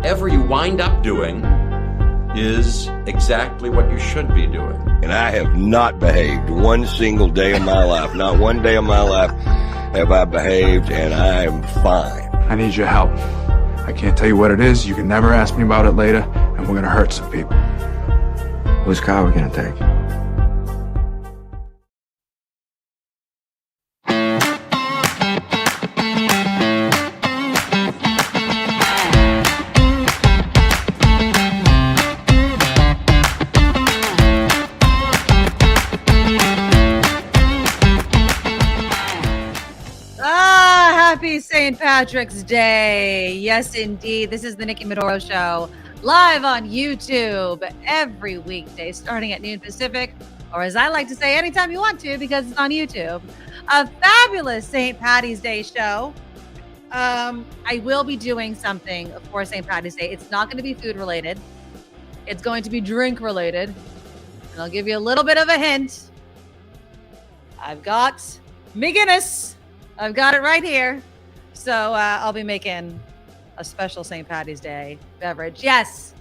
whatever you wind up doing is exactly what you should be doing. And I have not behaved one single day of my life. Not one day of my life have I behaved, and I am fine. I need your help. I can't tell you what it is. You can never ask me about it later, and we're gonna hurt some people. Whose car are we gonna take? Happy St. Patrick's Day. Yes, indeed. This is the Nikki Medoro Show, live on YouTube every weekday starting at noon Pacific, or as I like to say, anytime you want to because it's on YouTube. A fabulous St. Patty's Day show. I will be doing something for St. Patty's Day. It's not going to be food related. It's going to be drink related. And I'll give you a little bit of a hint. I've got me Guinness. I've got it right here. So I'll be making a special St. Patty's Day beverage. Yes,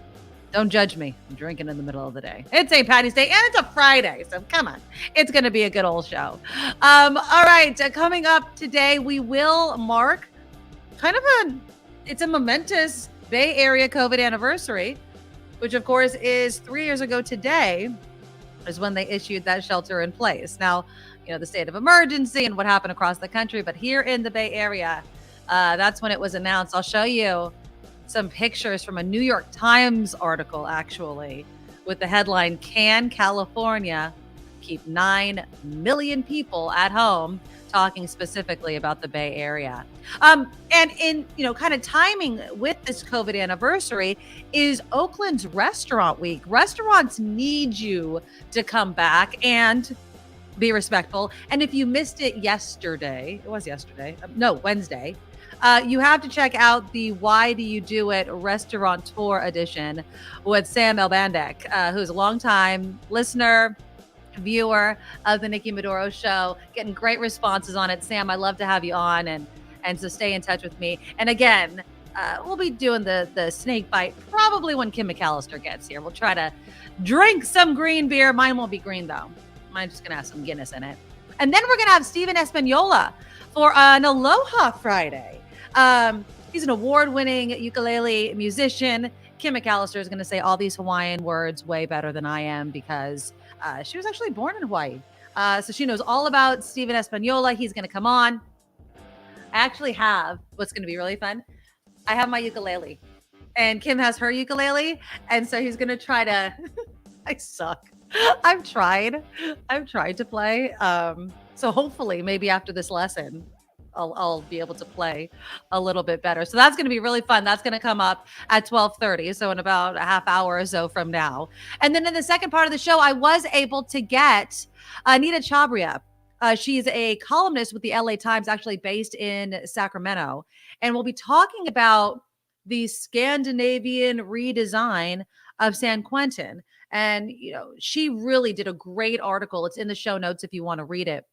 don't judge me. I'm drinking in the middle of the day. It's St. Patty's Day and it's a Friday. So come on. It's going to be a good old show. All right. Coming up today, we will mark it's a momentous Bay Area COVID anniversary, which of course is 3 years ago today is when they issued that shelter in place. Now, you know, the state of emergency and what happened across the country, but here in the Bay Area, that's when it was announced. I'll show you some pictures from a New York Times article, actually, with the headline, "Can California Keep 9 Million People at Home?" Talking specifically about the Bay Area. And in, kind of timing with this COVID anniversary is Oakland's Restaurant Week. Restaurants need you to come back and be respectful. And if you missed it yesterday, Wednesday, you have to check out the Why Do You Do It Restaurateur edition with Sam Elbandek, who's a longtime listener, viewer of the Nikki Medoro Show, getting great responses on it. Sam, I love to have you on, and so stay in touch with me. And again, we'll be doing the snake bite probably when Kim McAllister gets here. We'll try to drink some green beer. Mine won't be green though. Mine's just gonna have some Guinness in it. And then we're gonna have Steven Espaniola for an Aloha Friday. He's an award-winning ukulele musician. Kim McAllister is going to say all these Hawaiian words way better than I am because she was actually born in Hawaii. So she knows all about Steven Espaniola. He's going to come on. I actually have what's going to be really fun. I have my ukulele and Kim has her ukulele. And so he's going to try to, I suck. I've tried to play. So hopefully maybe after this lesson, I'll be able to play a little bit better. So that's going to be really fun. That's going to come up at 12:30. So in about a half hour or so from now. And then in the second part of the show, I was able to get Anita Chabria. She's a columnist with the LA Times, actually based in Sacramento. And we'll be talking about the Scandinavian redesign of San Quentin. And, she really did a great article. It's in the show notes if you want to read it,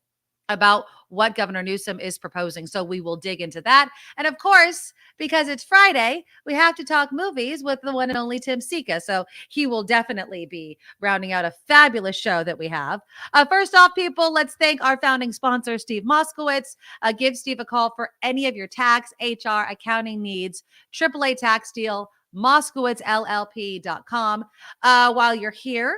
about what Governor Newsom is proposing. So we will dig into that. And of course, because it's Friday, we have to talk movies with the one and only Tim Sika. So he will definitely be rounding out a fabulous show that we have. First off, people, let's thank our founding sponsor, Steve Moskowitz. Give Steve a call for any of your tax, HR, accounting needs. AAA Tax Deal, MoskowitzLLP.com. While you're here,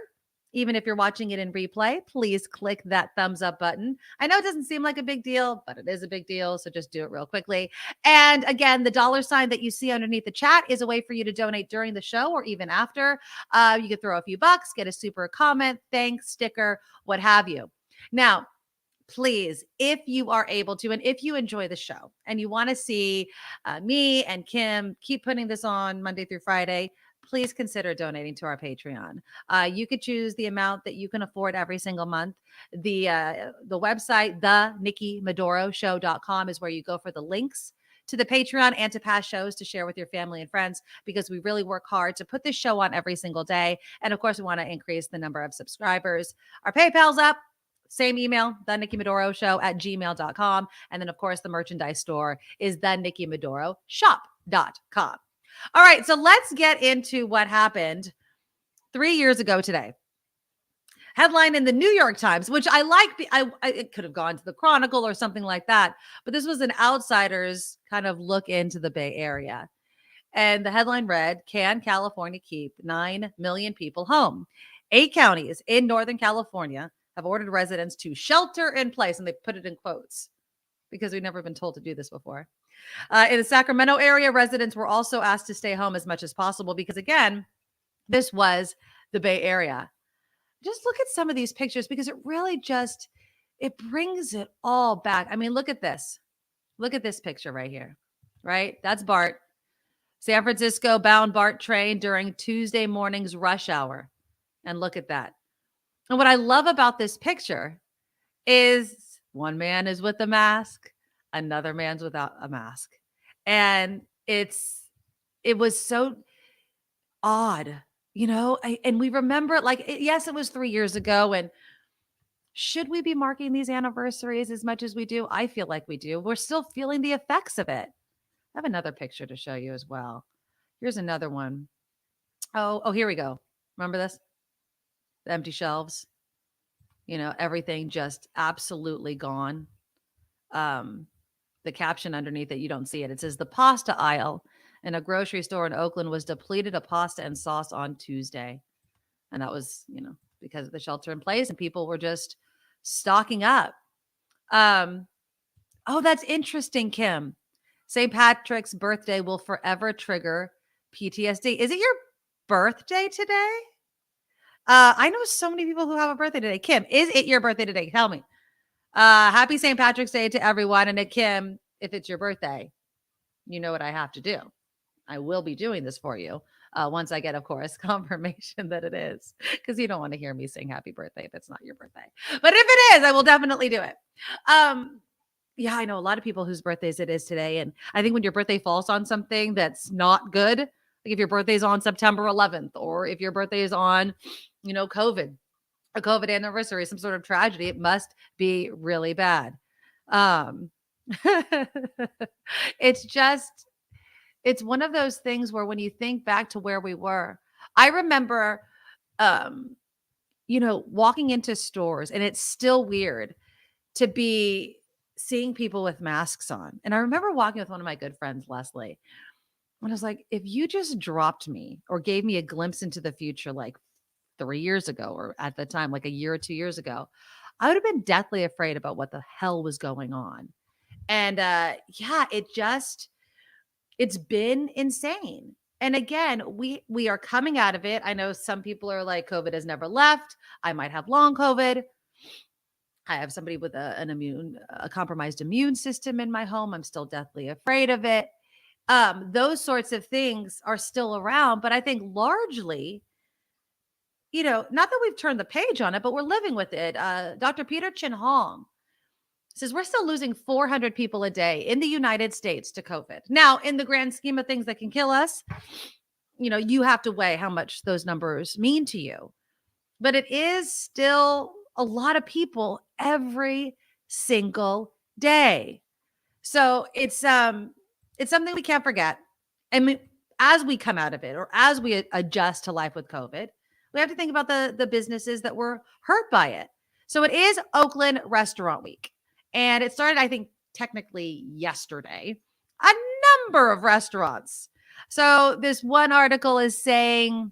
even if you're watching it in replay, please click that thumbs up button. I know it doesn't seem like a big deal, but it is a big deal. So just do it real quickly. And again, the $ that you see underneath the chat is a way for you to donate during the show or even after. You could throw a few bucks, get a super comment, thanks, sticker, what have you. Now, please, if you are able to, and if you enjoy the show and you want to see me and Kim keep putting this on Monday through Friday, please consider donating to our Patreon. You could choose the amount that you can afford every single month. The website, thenikkimedoroshow.com, is where you go for the links to the Patreon and to past shows to share with your family and friends, because we really work hard to put this show on every single day. And of course, we want to increase the number of subscribers. Our PayPal's up. Same email, thenikkimedoroshow@gmail.com. And then, of course, the merchandise store is thenikkimedoroshop.com. All right, so let's get into what happened 3 years ago today. Headline in the New York Times, which I like. It could have gone to the Chronicle or something like that, but this was an outsider's kind of look into the Bay Area. And the headline read, "Can California keep 9 million people home?" 8 counties in Northern California have ordered residents to shelter in place, and they put it in quotes because we've never been told to do this before. In the Sacramento area, residents were also asked to stay home as much as possible because, again, this was the Bay Area. Just look at some of these pictures because it really it brings it all back. I mean, look at this. Look at this picture right here, right? That's Bart. San Francisco bound BART train during Tuesday morning's rush hour. And look at that. And what I love about this picture is one man is with a mask, another man's without a mask. And it was so odd, and we remember it yes, it was 3 years ago. And should we be marking these anniversaries as much as we do? I feel like we do. We're still feeling the effects of it. I have another picture to show you as well. Here's another one. Oh, here we go. Remember this? The empty shelves. Everything just absolutely gone. The caption underneath it, you don't see it. It says the pasta aisle in a grocery store in Oakland was depleted of pasta and sauce on Tuesday. And that was, because of the shelter in place and people were just stocking up. Oh, that's interesting, Kim. St. Patrick's birthday will forever trigger PTSD. Is it your birthday today? I know so many people who have a birthday today. Kim, is it your birthday today? Tell me. Happy St. Patrick's Day to everyone. And Kim, if it's your birthday, you know what I have to do. I will be doing this for you once I get, of course, confirmation that it is, because you don't want to hear me sing happy birthday if it's not your birthday. But if it is, I will definitely do it. Yeah, I know a lot of people whose birthdays it is today. And I think when your birthday falls on something that's not good, like if your birthday is on September 11th, or if your birthday is on, COVID, a COVID anniversary, some sort of tragedy, it must be really bad. It's one of those things where when you think back to where we were, I remember, walking into stores, and it's still weird to be seeing people with masks on. And I remember walking with one of my good friends, Leslie, and I was like, if you just dropped me or gave me a glimpse into the future, like 3 years ago, or at the time, like a year or 2 years ago, I would have been deathly afraid about what the hell was going on. And it's been insane. And again, we are coming out of it. I know some people are like, COVID has never left. I might have long COVID. I have somebody with a compromised immune system in my home. I'm still deathly afraid of it. Those sorts of things are still around, but I think largely, not that we've turned the page on it, but we're living with it. Dr. Peter Chin Hong says we're still losing 400 people a day in the United States to COVID. Now, in the grand scheme of things that can kill us, you have to weigh how much those numbers mean to you. But it is still a lot of people every single day. So it's something we can't forget. I mean, as we come out of it, or as we adjust to life with COVID, we have to think about the businesses that were hurt by it. So it is Oakland Restaurant Week. And it started, I think, technically yesterday. A number of restaurants. So this one article is saying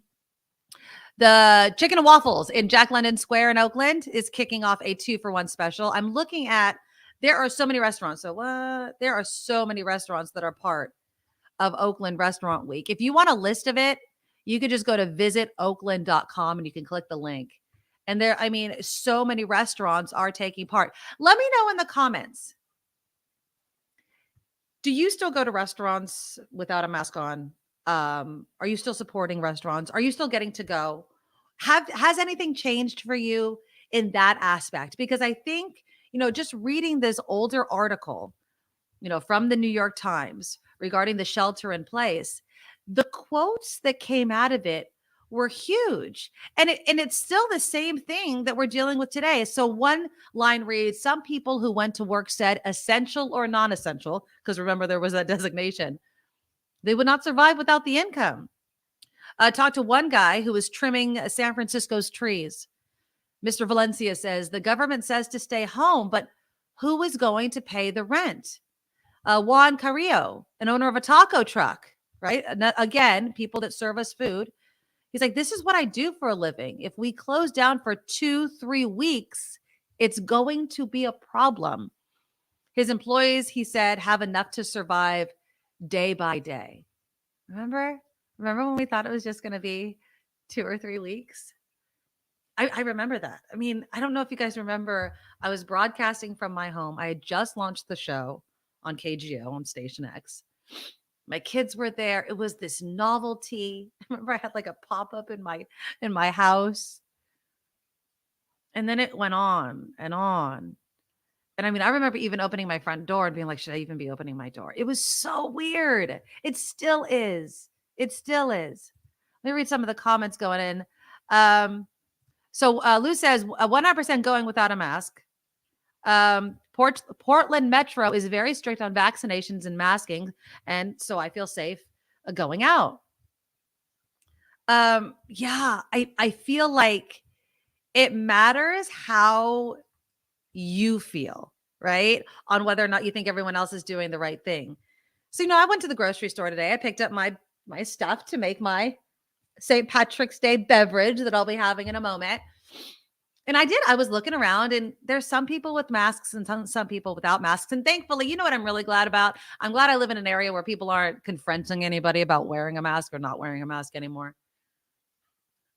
the Chicken and Waffles in Jack London Square in Oakland is kicking off a 2-for-1 special. I'm looking at, there are so many restaurants. There are so many restaurants that are part of Oakland Restaurant Week. If you want a list of it, you could just go to visitoakland.com and you can click the link. And so many restaurants are taking part. Let me know in the comments. Do you still go to restaurants without a mask on? Are you still supporting restaurants? Are you still getting to go? Has anything changed for you in that aspect? Because I think, just reading this older article, from the New York Times regarding the shelter in place, the quotes that came out of it were huge. And it's still the same thing that we're dealing with today. So one line reads, some people who went to work said essential or non-essential, because remember there was that designation, They would not survive without the income. Talked to one guy who was trimming San Francisco's trees. Mr. Valencia says the government says to stay home, but who is going to pay the rent? Juan Carrillo, an owner of a taco truck, right? Again, people that serve us food. He's like, this is what I do for a living. If we close down for 2-3 weeks, it's going to be a problem. His employees, he said, have enough to survive day by day. Remember when we thought it was just going to be 2 or 3 weeks? I remember that. I mean, I don't know if you guys remember, I was broadcasting from my home. I had just launched the show on KGO on Station X. My kids were there. It was this novelty. I remember I had like a pop-up in my house. And then it went on and on. And I mean, I remember even opening my front door and being like, should I even be opening my door? It was so weird. It still is. It still is. Let me read some of the comments going in. So Lou says 100% going without a mask. Portland Metro is very strict on vaccinations and masking, and so I feel safe going out. Yeah, I feel like it matters how you feel, right? On whether or not you think everyone else is doing the right thing. So, I went to the grocery store today. I picked up my stuff to make my St. Patrick's Day beverage that I'll be having in a moment. And I was looking around, and there's some people with masks and some people without masks. And thankfully, you know what I'm really glad about? I'm glad I live in an area where people aren't confronting anybody about wearing a mask or not wearing a mask anymore.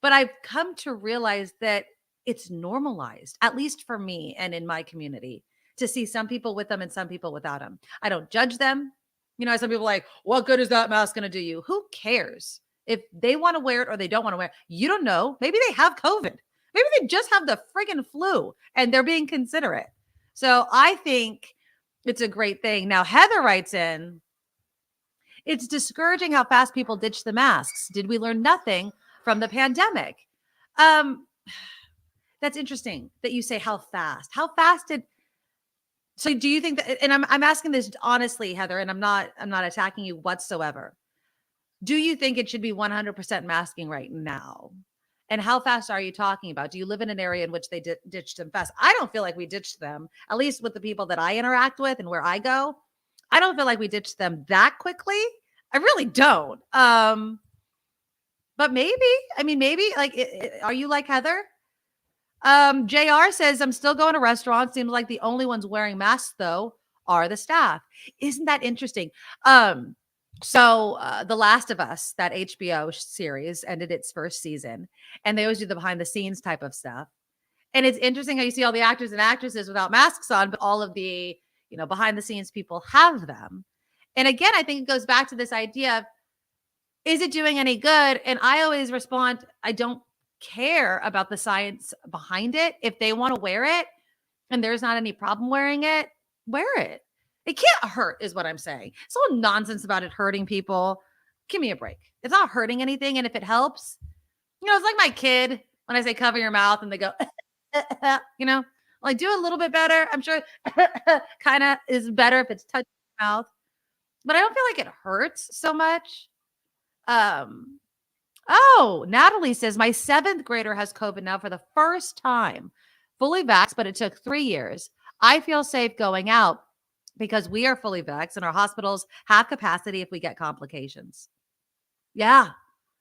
But I've come to realize that it's normalized, at least for me and in my community, to see some people with them and some people without them. I don't judge them. Some people are like, what good is that mask going to do you? Who cares? If they want to wear it or they don't want to wear it, you don't know. Maybe they have COVID. Maybe they just have the friggin' flu and they're being considerate. So I think it's a great thing. Now, Heather writes in, it's discouraging how fast people ditch the masks. Did we learn nothing from the pandemic? That's interesting that you say how fast. How fast so do you think that, and I'm asking this honestly, Heather, and I'm not attacking you whatsoever. Do you think it should be 100% masking right now? And how fast are you talking about? Do you live in an area in which they ditched them fast? I don't feel like we ditched them, at least with the people that I interact with and where I go. I don't feel like we ditched them that quickly. I really don't. But maybe are you like Heather? JR says, I'm still going to restaurants. Seems like the only ones wearing masks, though, are the staff. Isn't that interesting? So The Last of Us, that HBO series, ended its first season, and they always do the behind the scenes type of stuff. And it's interesting how you see all the actors and actresses without masks on, but all of the, behind the scenes people have them. And again, I think it goes back to this idea of, is it doing any good? And I always respond, I don't care about the science behind it. If they want to wear it and there's not any problem wearing it, wear it. It can't hurt is what I'm saying. It's all nonsense about it hurting people. Give me a break. It's not hurting anything. And if it helps, it's like my kid when I say cover your mouth and they go, like do a little bit better. I'm sure kind of is better if it's touching your mouth, but I don't feel like it hurts so much. Natalie says my 7th grader has COVID now for the first time, fully vaxxed, but it took 3 years. I feel safe going out because we are fully vaxxed and our hospitals have capacity if we get complications. Yeah,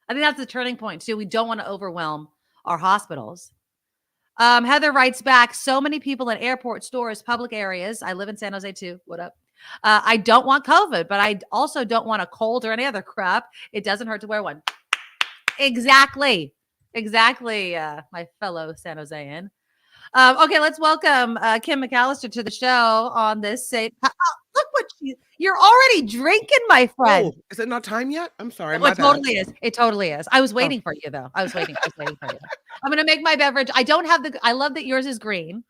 I think that's the turning point too. We don't want to overwhelm our hospitals. Heather writes back, so many people at airport stores, public areas. I live in San Jose too. What up? I don't want COVID, but I also don't want a cold or any other crap. It doesn't hurt to wear one. Exactly. My fellow San Josean. Okay, let's welcome Kim McAllister to the show on this. Look what you're already drinking, my friend. Oh, is it not time yet? I'm sorry. It totally is. It totally is. I was waiting for you, though. I was waiting for you. I'm going to make my beverage. I love that yours is green.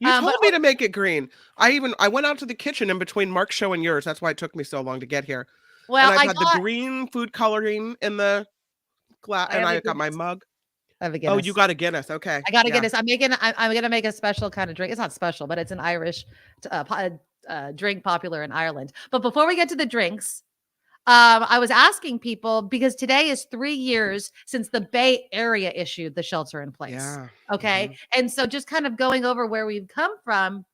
You told me to make it green. I went out to the kitchen in between Mark's show and yours. That's why it took me so long to get here. Well, and I had the green food coloring in the glass, and I got my mug. I have a Guinness. Oh, you got a Guinness. Okay. I got a Guinness. I'm going to make a special kind of drink. It's not special, but it's an Irish drink popular in Ireland. But before we get to the drinks, I was asking people because today is 3 years since the Bay Area issued the shelter in place. Yeah. Okay. And so just kind of going over where we've come from.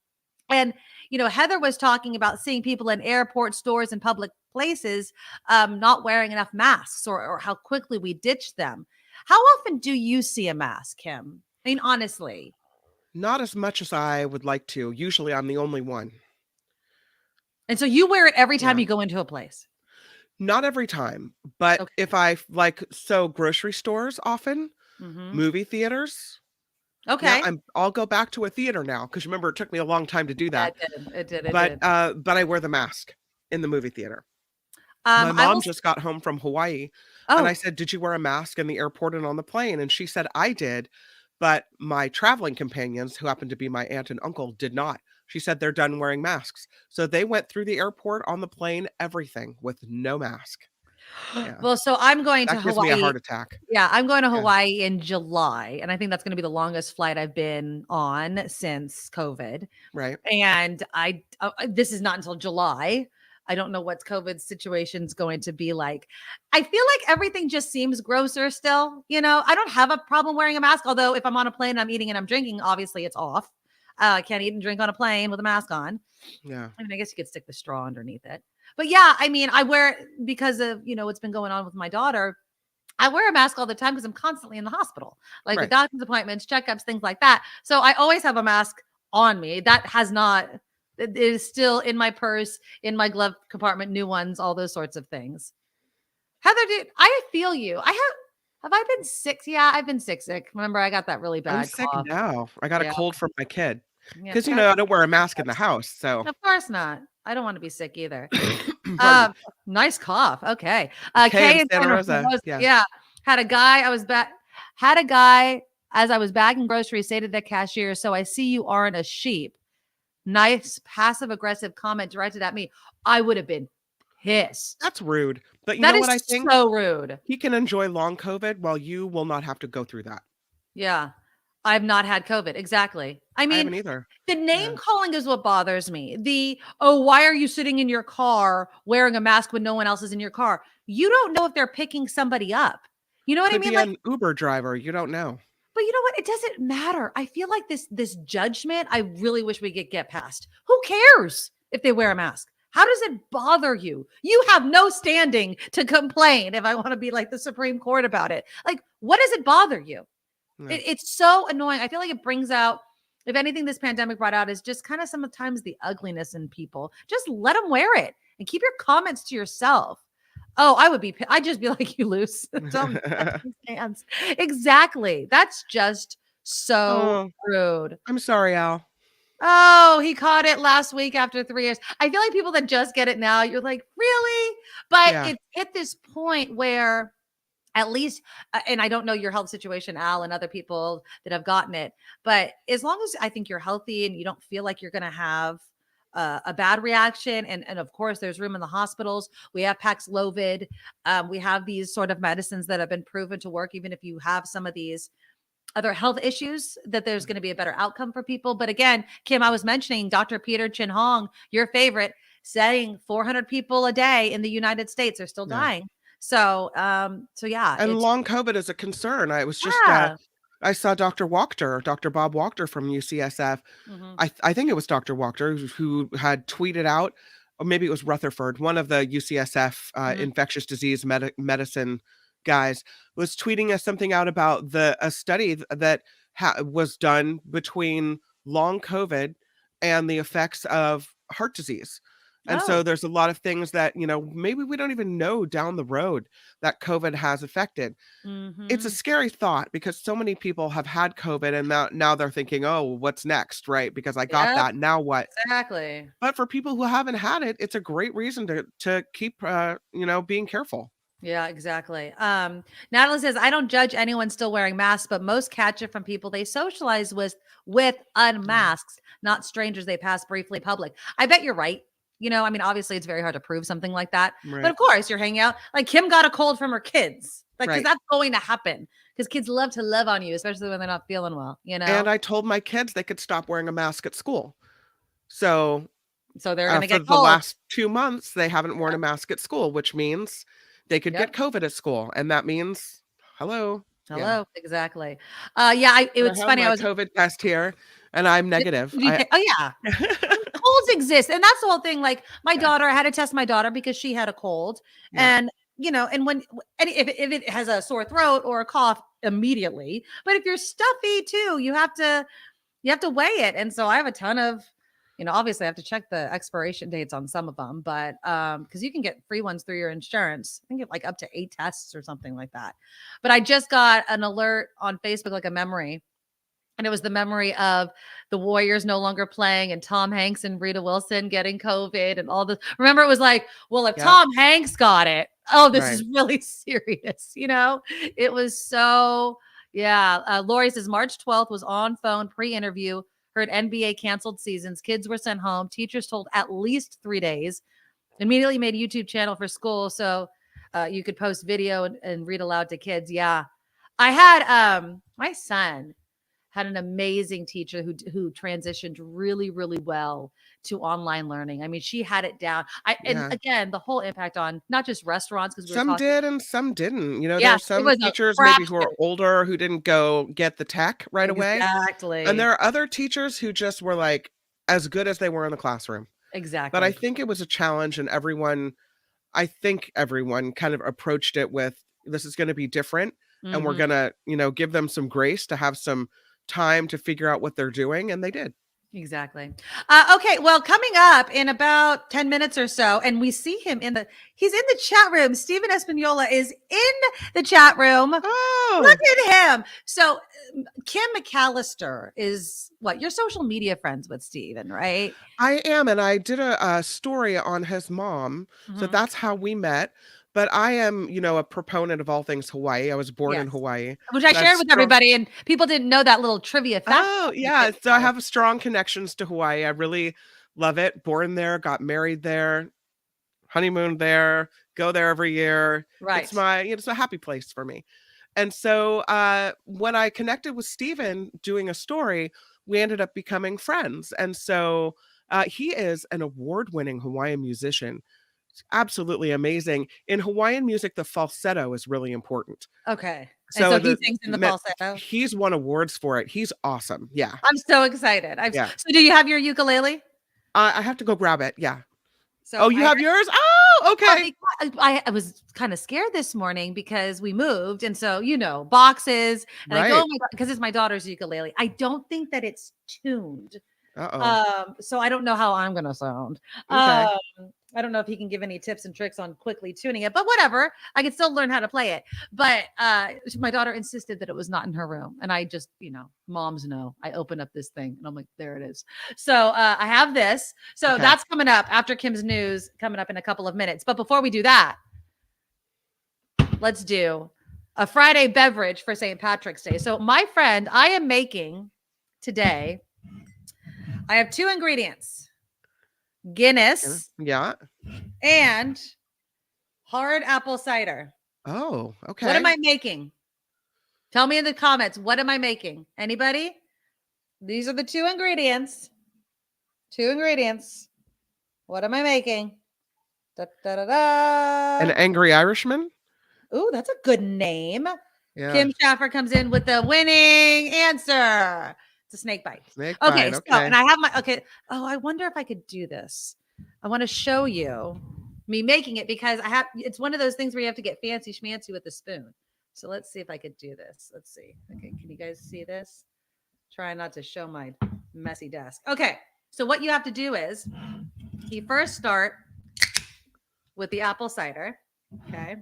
And, Heather was talking about seeing people in airport stores and public places not wearing enough masks or how quickly we ditch them. How often do you see a mask, Kim? I mean, honestly. Not as much as I would like to. Usually I'm the only one. And so you wear it every time Yeah. you go into a place? Not every time, but Okay. if I grocery stores often, movie theaters. Okay. Yeah, I'll go back to a theater now because remember it took me a long time to do that. It did. But I wear the mask in the movie theater. My mom just got home from Hawaii, and I said, "Did you wear a mask in the airport and on the plane?" And she said, "I did, but my traveling companions, who happened to be my aunt and uncle, did not." She said they're done wearing masks, so they went through the airport, on the plane, everything with no mask. Yeah. Well, so I'm going to That gives Hawaii. me a heart attack. Yeah, I'm going to Yeah. Hawaii in July, and I think that's going to be the longest flight I've been on since COVID. Right. And this is not until July. I don't know what COVID's situation's going to be like. I feel like everything just seems grosser still. I don't have a problem wearing a mask, although if I'm on a plane, I'm eating and I'm drinking, obviously it's off. I can't eat and drink on a plane with a mask on. Yeah. I mean, I guess you could stick the straw underneath it. But yeah, I mean, I wear it because of, what's been going on with my daughter. I wear a mask all the time because I'm constantly in the hospital, like with doctor's appointments, checkups, things like that. So I always have a mask on me. That has not, it is still in my purse, in my glove compartment, new ones, all those sorts of things. Heather, I feel you. Have I been sick? Yeah, I've been sick. Remember, I got that really bad I'm sick cough. now. I got a cold from my kid. Yeah, Because, I don't wear a mask in the house. So of course not. I don't want to be sick either. Nice cough. Okay. Kay in in Santa Rosa. Yeah. Had a guy as I was bagging groceries say to the cashier, "So I see you aren't a sheep." Nice passive aggressive comment directed at me. I would have been pissed. That's rude. But you That know is what I think? so rude. He can enjoy long COVID while you will not have to go through that. Yeah. I've not had COVID. Exactly. I I haven't mean, either. the name calling is what bothers me. Why are you sitting in your car wearing a mask when no one else is in your car? You don't know if they're picking somebody up. You know what Could I mean? be Like, an Uber driver. You don't know. but you know what? It doesn't matter. I feel like this judgment, I really wish we could get past. Who cares if they wear a mask? How does it bother you? You have no standing to complain if I want to be like the Supreme Court about it. Like, what does it bother you? No. It's so annoying. I feel like it brings out, if anything, this pandemic brought out is just kind of sometimes the ugliness in people. Just let them wear it and keep your comments to yourself. Oh, I'd just be like, you loose. Exactly. That's just so rude. I'm sorry, Al. Oh, he caught it last week after 3 years. I feel like people that just get it now, you're like, really? But it's at this point where at least, and I don't know your health situation, Al, and other people that have gotten it, but as long as I think you're healthy and you don't feel like you're going to have a bad reaction, and of course there's room in the hospitals. We have Paxlovid. We have these sort of medicines that have been proven to work, even if you have some of these other health issues, that there's going to be a better outcome for people. But again, Kim, I was mentioning Dr. Peter Chin Hong, your favorite, saying 400 people a day in the United States are still dying. So yeah. And long COVID is a concern. I was just, I saw Dr. Bob Wachter from UCSF. I think it was Dr. Wachter who had tweeted out, or maybe it was Rutherford, one of the UCSF infectious disease medicine guys, was tweeting us something out about a study that was done between long COVID and the effects of heart disease. And so there's a lot of things that, maybe we don't even know down the road that COVID has affected. It's a scary thought because so many people have had COVID and now they're thinking, oh, what's next? Right. Because I got that. Now what? Exactly. But for people who haven't had it, it's a great reason to keep, being careful. Yeah, exactly. Natalie says, I don't judge anyone still wearing masks, but most catch it from people they socialize with unmasked, not strangers they pass briefly in public. I bet you're right. I mean, obviously it's very hard to prove something like that, but of course you're hanging out. Like Kim got a cold from her kids, because that's going to happen because kids love to love on you, especially when they're not feeling well, And I told my kids they could stop wearing a mask at school. So So they're going to For get the cold. last 2 months, they haven't worn a mask at school, which means they could get COVID at school. And that means, hello. Hello. Exactly. I It's have funny. my COVID test here and I'm negative. Oh yeah. Colds exist. And that's the whole thing. Like my daughter, I had to test my daughter because she had a cold. And and if it has a sore throat or a cough immediately, but if you're stuffy too, you have to weigh it. And so I have a ton of, obviously I have to check the expiration dates on some of them, but because you can get free ones through your insurance. I think you have like up to 8 tests or something like that. But I just got an alert on Facebook, like a memory. And it was the memory of the Warriors no longer playing and Tom Hanks and Rita Wilson getting COVID and all this. Remember, it was like, well, if Tom Hanks got it, this is really serious. It was so, Lori says March 12th was on phone pre-interview, heard NBA canceled seasons. Kids were sent home. Teachers told at least 3 days. Immediately made a YouTube channel for school so you could post video and read aloud to kids. Yeah. I had my son had an amazing teacher who transitioned really, really well to online learning. I mean, she had it down. And again, the whole impact on not just restaurants, because some did and some didn't. There are some teachers maybe who are older who didn't go get the tech right away. Exactly. And there are other teachers who just were like as good as they were in the classroom. Exactly. But I think it was a challenge, and everyone kind of approached it with, this is going to be different. Mm-hmm. And we're going to, give them some grace to have some time to figure out what they're doing. And they did. Exactly. Okay. Well, coming up in about 10 minutes or so, and we see him he's in the chat room. Steven Espaniola is in the chat room. Oh, look at him. So Kim McAllister is you're social media friends with Steven, right? I am. And I did a story on his mom. Mm-hmm. So that's how we met. But I am, a proponent of all things Hawaii. I was born in Hawaii. Which I shared with everybody, and people didn't know that little trivia fact. Oh, yeah. So I have strong connections to Hawaii. I really love it. Born there, got married there, honeymoon there, go there every year. Right. It's a happy place for me. And so when I connected with Steven doing a story, we ended up becoming friends. And so he is an award-winning Hawaiian musician. Absolutely amazing. In Hawaiian music, the falsetto is really important. Okay. So he sings in the falsetto. He's won awards for it. He's awesome. Yeah. I'm so excited. So do you have your ukulele? I have to go grab it. Yeah. So you have yours? Oh, okay. I was kind of scared this morning because we moved. And so, boxes. And I go, oh my God, because it's my daughter's ukulele. I don't think that it's tuned. Uh-oh. So I don't know how I'm going to sound. Okay. I don't know if he can give any tips and tricks on quickly tuning it, but whatever. I can still learn how to play it. But my daughter insisted that it was not in her room. And I just, moms know. I open up this thing and I'm like, there it is. So I have this. So that's coming up after Kim's news, coming up in a couple of minutes. But before we do that, let's do a Friday beverage for St. Patrick's Day. So my friend, I am making today, I have 2 ingredients. Guinness, and hard apple cider. Oh, okay. What am I making? Tell me in the comments. What am I making? Anybody? These are the 2 ingredients. 2 ingredients. What am I making? Da, da, da, da. An Angry Irishman? Ooh, that's a good name. Yeah. Kim Schaffer comes in with the winning answer. It's a snake bite. Okay. So, and I have I wonder if I could do this. I want to show you me making it because it's one of those things where you have to get fancy schmancy with a spoon. So let's see if I could do this. Let's see. Okay. Can you guys see this? Try not to show my messy desk. Okay. So what you have to do is you first start with the apple cider. Okay.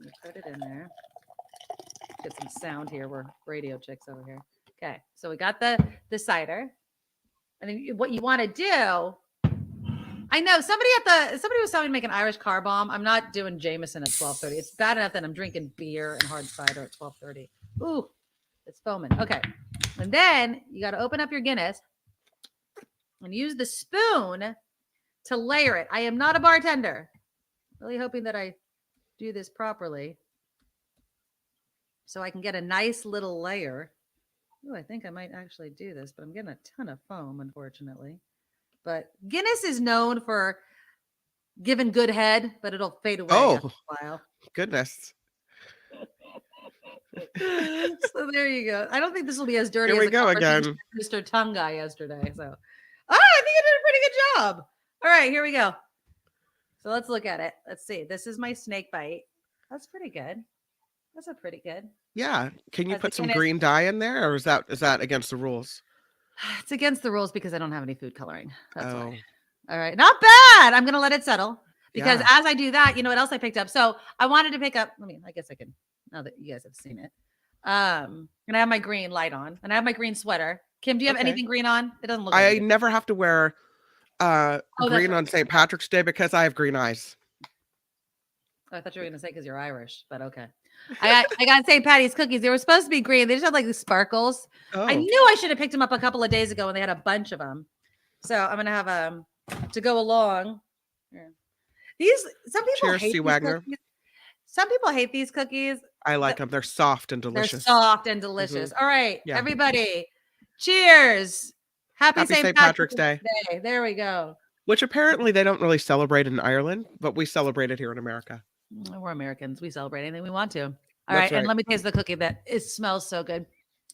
Let me put it in there. Get some sound here. We're radio chicks over here. Okay, so we got the cider, and then what you want to do. I know somebody was telling me to make an Irish car bomb. I'm not doing Jameson at 12:30. It's bad enough that I'm drinking beer and hard cider at 12:30. Ooh, it's foaming. Okay, and then you got to open up your Guinness and use the spoon to layer it. I am not a bartender. Really hoping that I do this properly so I can get a nice little layer. Oh, I think I might actually do this, but I'm getting a ton of foam, unfortunately. But Guinness is known for giving good head, but it'll fade away after a while. Goodness. So there you go. I don't think this will be as dirty Here as we go again. Mr. Tongue Guy yesterday. So, I think I did a pretty good job. All right, here we go. So let's look at it. Let's see. This is my snake bite. That's pretty good. That's a pretty good. Yeah. Can you put some green dye in there, or is that against the rules? It's against the rules because I don't have any food coloring. That's why. All right. Not bad. I'm going to let it settle because as I do that, you know what else I picked up? So I wanted to pick up, I guess I can, now that you guys have seen it. And I have my green light on and I have my green sweater. Kim, do you have anything green on? It doesn't look like I never have to wear green on St. Patrick's Day because I have green eyes. Oh, I thought you were going to say because you're Irish, but okay. I got St. Patty's cookies. They were supposed to be green. They just had like these sparkles. I knew I should have picked them up a couple of days ago and they had a bunch of them. So I'm going to have to go along. Some people hate these cookies. Some people hate these cookies. I like them. They're soft and delicious. They're soft and delicious. All right, everybody. Cheers. Happy St. Patrick's Day. There we go. Which apparently they don't really celebrate in Ireland, but we celebrate it here in America. We're Americans. We celebrate anything we want to. All right. And let me taste the cookie. It smells so good.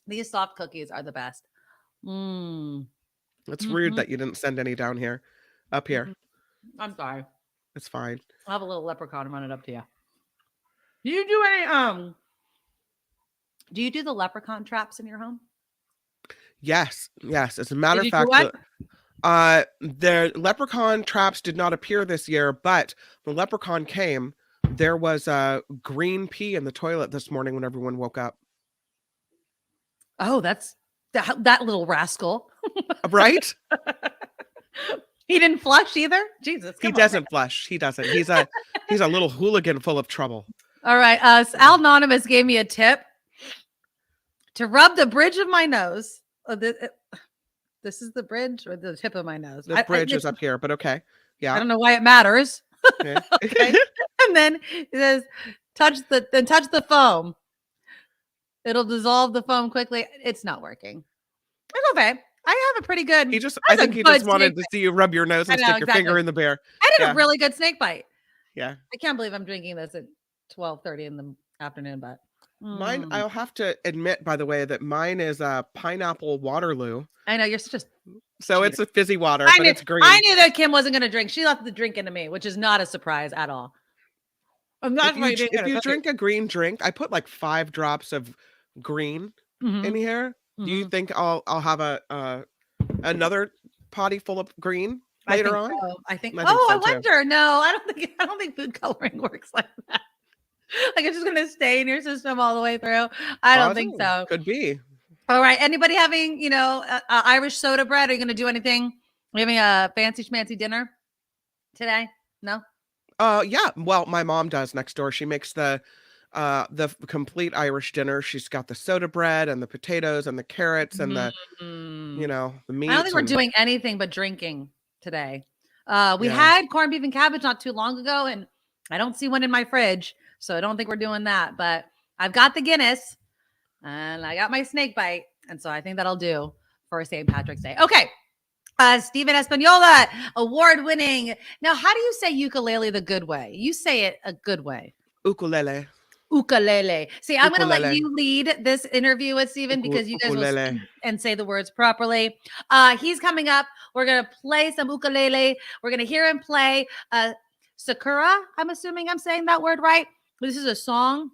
These soft cookies are the best. It's rude that you didn't send any down here. Up here. I'm sorry. It's fine. I'll have a little leprechaun run it up to you. Do you do any do you do the leprechaun traps in your home? Yes. As a matter of fact, the leprechaun traps did not appear this year, but the leprechaun came. There was a green pea in the toilet this morning when everyone woke up. Oh, that's that little rascal. Right? He didn't flush either? Jesus. He doesn't flush. He doesn't. He's a little hooligan full of trouble. All right. Al Anonymous gave me a tip to rub the bridge of my nose. This is the bridge or the tip of my nose? The bridge is up here, but okay. Yeah. I don't know why it matters. Okay. And then it says, touch the foam. It'll dissolve the foam quickly. It's not working. It's okay. I have a pretty good. I think he just wanted to see you rub your nose and stick your finger in the bear. I did a really good snake bite. Yeah. I can't believe I'm drinking this at 12:30 in the afternoon, but mine, I'll have to admit, by the way, that mine is a pineapple Waterloo. I know you're just so it's a fizzy water, but it's green. I knew that Kim wasn't going to drink. She left the drink into me, which is not a surprise at all. If you drink a green drink, I put like 5 drops of green in here. Do you think I'll have another potty full of green later on? So. I think I wonder. No, I don't think food coloring works like that. Like it's just going to stay in your system all the way through. I don't think so. Could be. All right. Anybody having, Irish soda bread? Are you going to do anything? Are you having a fancy schmancy dinner today? No? Yeah. Well, my mom does next door. She makes the complete Irish dinner. She's got the soda bread and the potatoes and the carrots and the meat. I don't think we're doing anything but drinking today. We had corned beef and cabbage not too long ago, and I don't see one in my fridge, so I don't think we're doing that. But I've got the Guinness and I got my snake bite, and so I think that'll do for St. Patrick's Day. Okay. Steven Espaniola, award-winning. Now, how do you say ukulele the good way? You say it a good way. Ukulele. See, I'm going to let you lead this interview with Steven because you guys will and say the words properly. He's coming up. We're going to play some ukulele. We're going to hear him play Sakura. I'm assuming I'm saying that word right. This is a song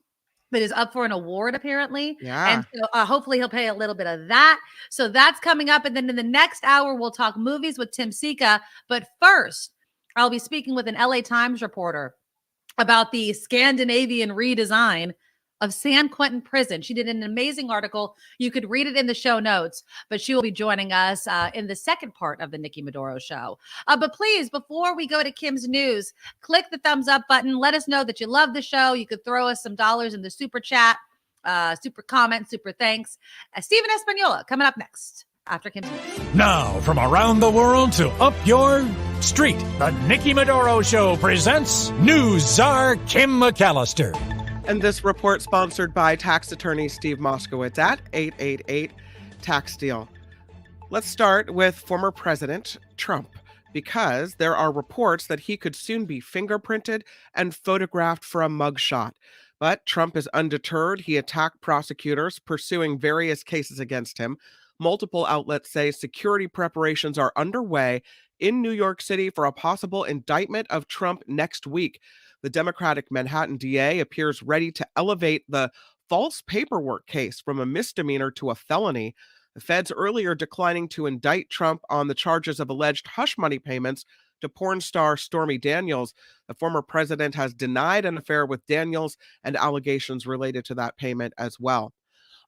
that is up for an award, apparently. Yeah. And so hopefully he'll play a little bit of that. So that's coming up. And then in the next hour, we'll talk movies with Tim Sika. But first, I'll be speaking with an LA Times reporter about the Scandinavian redesign of San Quentin Prison. She did an amazing article. You could read it in the show notes, but she will be joining us in the second part of the Nikki Medoro Show. But please, before we go to Kim's news, click the thumbs up button. Let us know that you love the show. You could throw us some dollars in the super chat, super comment, super thanks. Steven Espaniola coming up next after Kim's news. Now, from around the world to up your street, the Nikki Medoro Show presents News Czar Kim McAllister. And this report sponsored by tax attorney Steve Moskowitz at 888 Tax Deal. Let's start with former President Trump. because there are reports that he could soon be fingerprinted and photographed for a mugshot. But Trump is undeterred. He attacked prosecutors pursuing various cases against him. Multiple outlets say security preparations are underway in New York City for a possible indictment of Trump next week. The Democratic Manhattan DA appears ready to elevate the false paperwork case from a misdemeanor to a felony. The feds earlier declining to indict Trump on the charges of alleged hush money payments to porn star Stormy Daniels. The former president has denied an affair with Daniels and allegations related to that payment as well.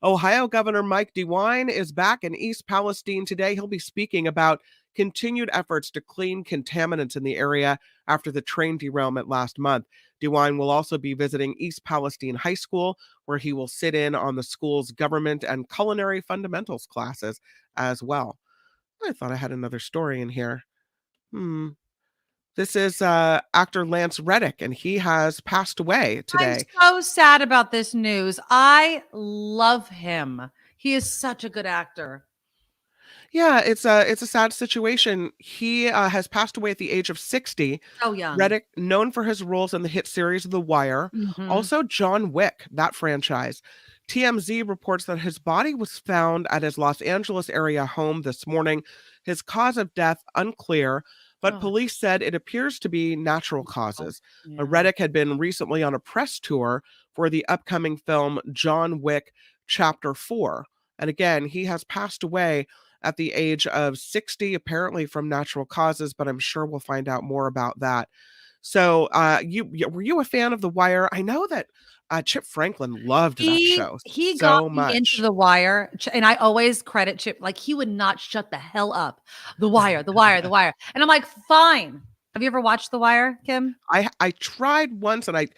Ohio Governor Mike DeWine is back in East Palestine today. He'll be speaking about continued efforts to clean contaminants in the area after the train derailment last month. DeWine will also be visiting East Palestine High School, where he will sit in on the school's government and culinary fundamentals classes as well. I thought I had another story in here. This is actor Lance Reddick, and he has passed away today. I'm so sad about this news. I love him. He is such a good actor. Yeah, it's a sad situation. He has passed away at the age of 60. So young. Reddick, known for his roles in the hit series The Wire, also John Wick, that franchise. TMZ reports that his body was found at his Los Angeles area home this morning. His cause of death unclear, but police said it appears to be natural causes. Yeah. Reddick had been recently on a press tour for the upcoming film John Wick Chapter 4. And again, he has passed away at the age of 60, apparently from natural causes, but I'm sure we'll find out more about that. So were you a fan of The Wire? I know that Chip Franklin loved that show He so got much. me into The Wire, and I always credit Chip. Like, he would not shut the hell up. The Wire, The Wire, The Wire. And I'm like, fine. Have you ever watched The Wire, Kim? I tried once and I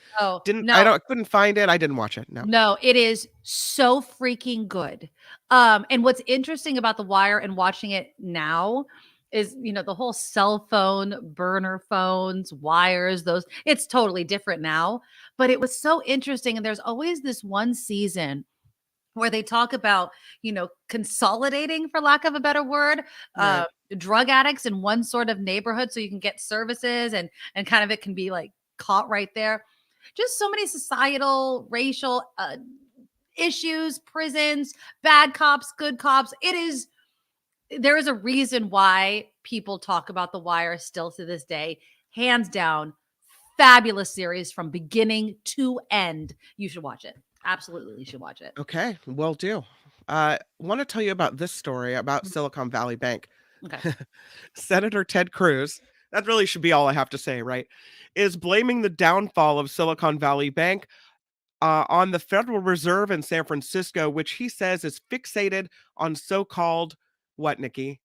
couldn't find it. I didn't watch it. No, it is so freaking good. And what's interesting about The Wire and watching it now is, the whole cell phone, burner phones, wires, it's totally different now, but it was so interesting. And there's always this one season where they talk about, consolidating, for lack of a better word, Right. drug addicts in one sort of neighborhood so you can get services and kind of it can be like caught right there. Just so many societal, racial issues, prisons, bad cops, good cops. There is a reason why people talk about The Wire still to this day. Hands down, fabulous series from beginning to end. You should watch it. Absolutely, you should watch it. Okay, will do. Want to tell you about this story about Silicon Valley Bank. Okay. Senator Ted Cruz, that really should be all I have to say, right? Is blaming the downfall of Silicon Valley Bank on the Federal Reserve in San Francisco, which he says is fixated on so-called, what, Nikki?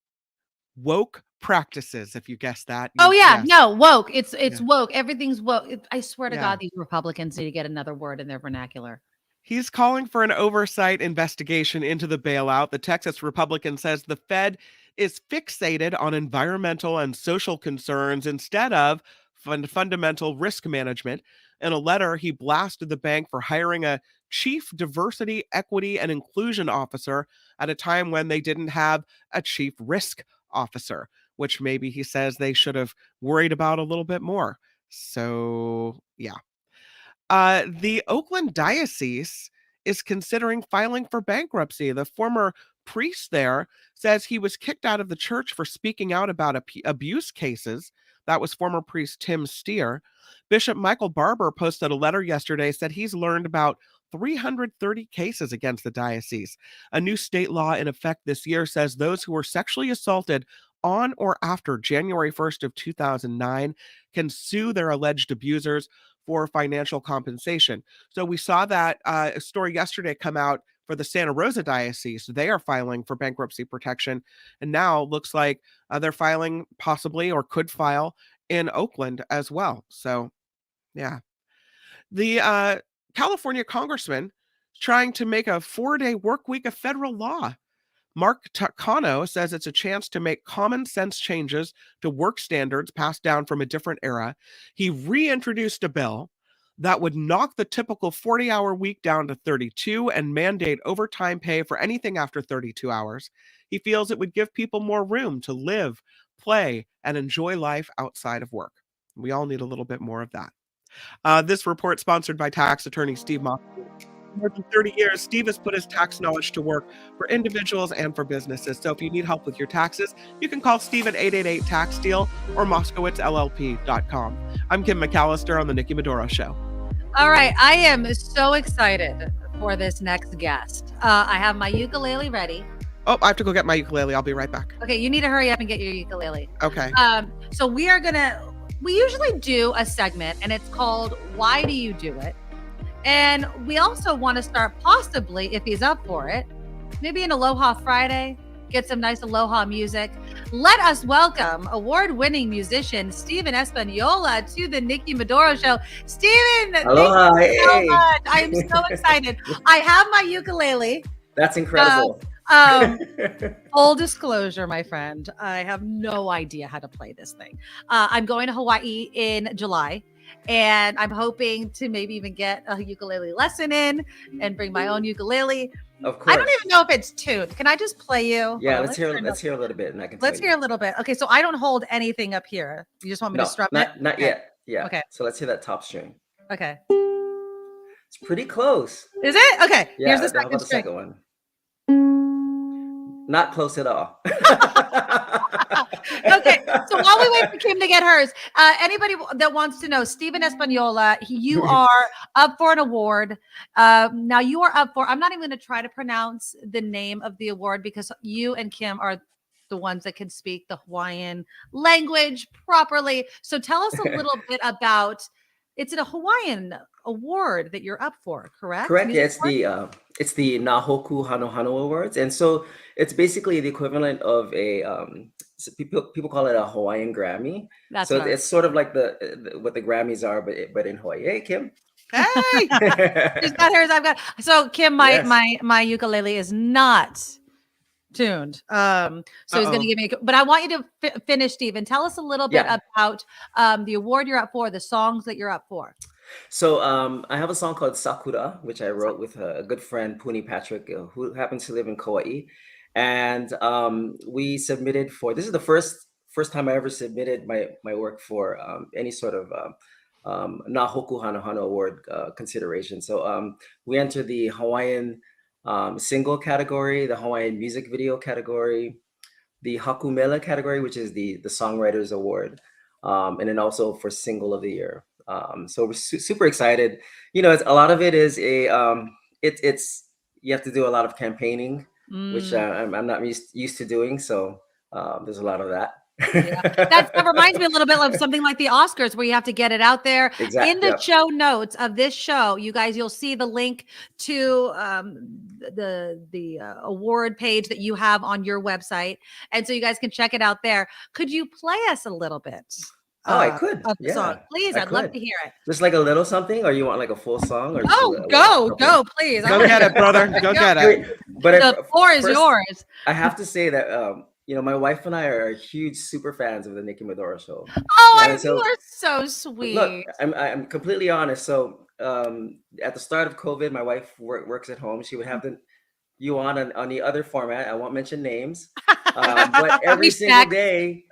Woke practices, if you guessed that. No, woke. It's woke. Everything's woke. I swear to Yeah. God, these Republicans need to get another word in their vernacular. He's calling for an oversight investigation into the bailout. The Texas Republican says the Fed is fixated on environmental and social concerns instead of fundamental risk management. In a letter, he blasted the bank for hiring a chief diversity, equity, and inclusion officer at a time when they didn't have a chief risk officer, which maybe he says they should have worried about a little bit more. So, yeah. The Oakland Diocese is considering filing for bankruptcy. The former priest there says he was kicked out of the church for speaking out about abuse cases. That was former priest Tim Steer. Bishop Michael Barber posted a letter yesterday, said he's learned about 330 cases against the diocese. A new state law in effect this year says those who were sexually assaulted on or after January 1st of 2009 can sue their alleged abusers for financial compensation. So we saw that story yesterday come out for the Santa Rosa Diocese. They are filing for bankruptcy protection. And now looks like they're filing possibly or could file in Oakland as well. So, yeah. The California congressman is trying to make a 4-day work week a federal law. Mark Takano says it's a chance to make common sense changes to work standards passed down from a different era. He reintroduced a bill that would knock the typical 40-hour week down to 32 and mandate overtime pay for anything after 32 hours. He feels it would give people more room to live, play, and enjoy life outside of work. We all need a little bit more of that. This report sponsored by tax attorney Steve Moskowitz. For more than 30 years, Steve has put his tax knowledge to work for individuals and for businesses. So if you need help with your taxes, you can call Steve at 888-TAX-DEAL or MoskowitzLLP.com. I'm Kim McAllister on the Nikki Medoro Show. All right. I am so excited for this next guest. I have my ukulele ready. Oh, I have to go get my ukulele. I'll be right back. Okay. You need to hurry up and get your ukulele. Okay. So we usually do a segment and it's called Why Do You Do It? And we also want to start possibly, if he's up for it, maybe an Aloha Friday, get some nice Aloha music. Let us welcome award-winning musician Steven Espaniola to the Nikki Medoro Show. Steven, Aloha, thank you so much. I am so excited. I have my ukulele. That's incredible. Full disclosure, my friend, I have no idea how to play this thing. I'm going to Hawaii in July. And I'm hoping to maybe even get a ukulele lesson in and bring my own ukulele. Of course. I don't even know if it's tuned. Can I just play you? Yeah, let's hear a little bit and I can Let's hear a little bit. Okay, so I don't hold anything up here. You just want me to strum it? Not okay. yet. Yeah. Okay. So let's hear that top string. Okay. It's pretty close. Is it? Okay. Yeah, here's the how about second string. the second one? Not close at all. Okay, so while we wait for Kim to get hers, anybody that wants to know, Steven Espaniola, you are up for an award. Now you are up for, I'm not even going to try to pronounce the name of the award because you and Kim are the ones that can speak the Hawaiian language properly. So tell us a little bit about, it's a Hawaiian award that you're up for, correct? Correct. Yeah, it's the Nahoku Hano Hano Awards, and so it's basically the equivalent of a so people call it a Hawaiian Grammy. That's so right. it's sort of like what the Grammys are, but in Hawaii. Hey, Kim. Hey, she's got hers. I've got. So Kim, my ukulele is not tuned. So he's going to give me. But I want you to finish, Stephen. Tell us a little bit about the award you're up for, the songs that you're up for. So I have a song called Sakura, which I wrote with a good friend, Puni Patrick, who happens to live in Kauai. And we submitted for, this is the first time I ever submitted my work for any sort of Nahoku Hano Hano Award consideration. So we entered the Hawaiian single category, the Hawaiian music video category, the Hakumela category, which is the Songwriters Award, and then also for Single of the Year. So we're super excited. You know, a lot of it is it's you have to do a lot of campaigning, which I'm not used to doing. So there's a lot of that. Yeah. That reminds me a little bit of something like the Oscars, where you have to get it out there. Exactly. In the show notes of this show, you guys, you'll see the link to the award page that you have on your website, and so you guys can check it out there. Could you play us a little bit? I could. Of the song, please. I'd love to hear it. Just like a little something, or you want like a full song? Or go, please. Go get it, brother. Go get it. But the floor is yours. I have to say that you know, my wife and I are huge super fans of the Nikki Medoro Show. Oh, you are so sweet. Look, I'm completely honest. So at the start of COVID, my wife works at home. She would have you on the other format. I won't mention names, but every single day,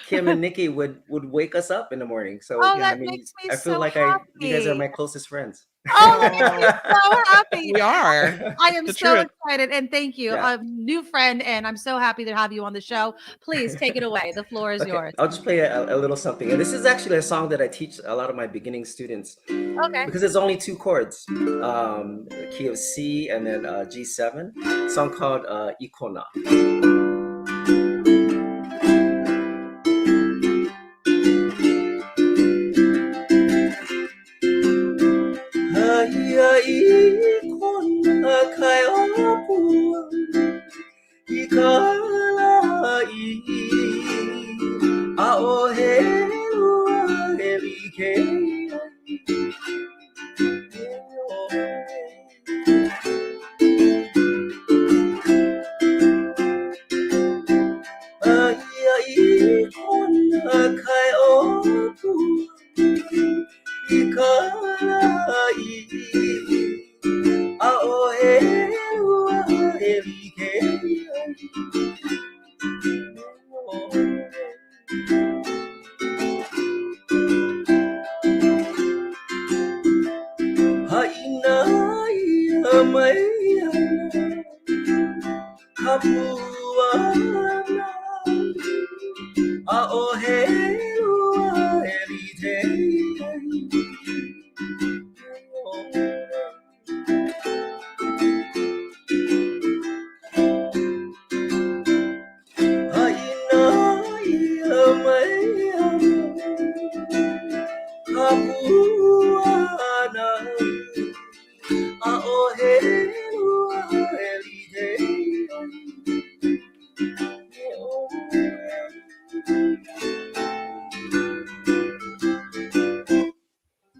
Kim and Nikki would wake us up in the morning. So that makes me I feel so like happy. you guys are my closest friends. Oh, that makes me so happy. We are. I am so excited, and thank you. A new friend, and I'm so happy to have you on the show. Please take it away. The floor is yours. I'll just play a little something. And this is actually a song that I teach a lot of my beginning students. Okay. Because it's only 2 chords. The key of C and then G7. A song called Ikona.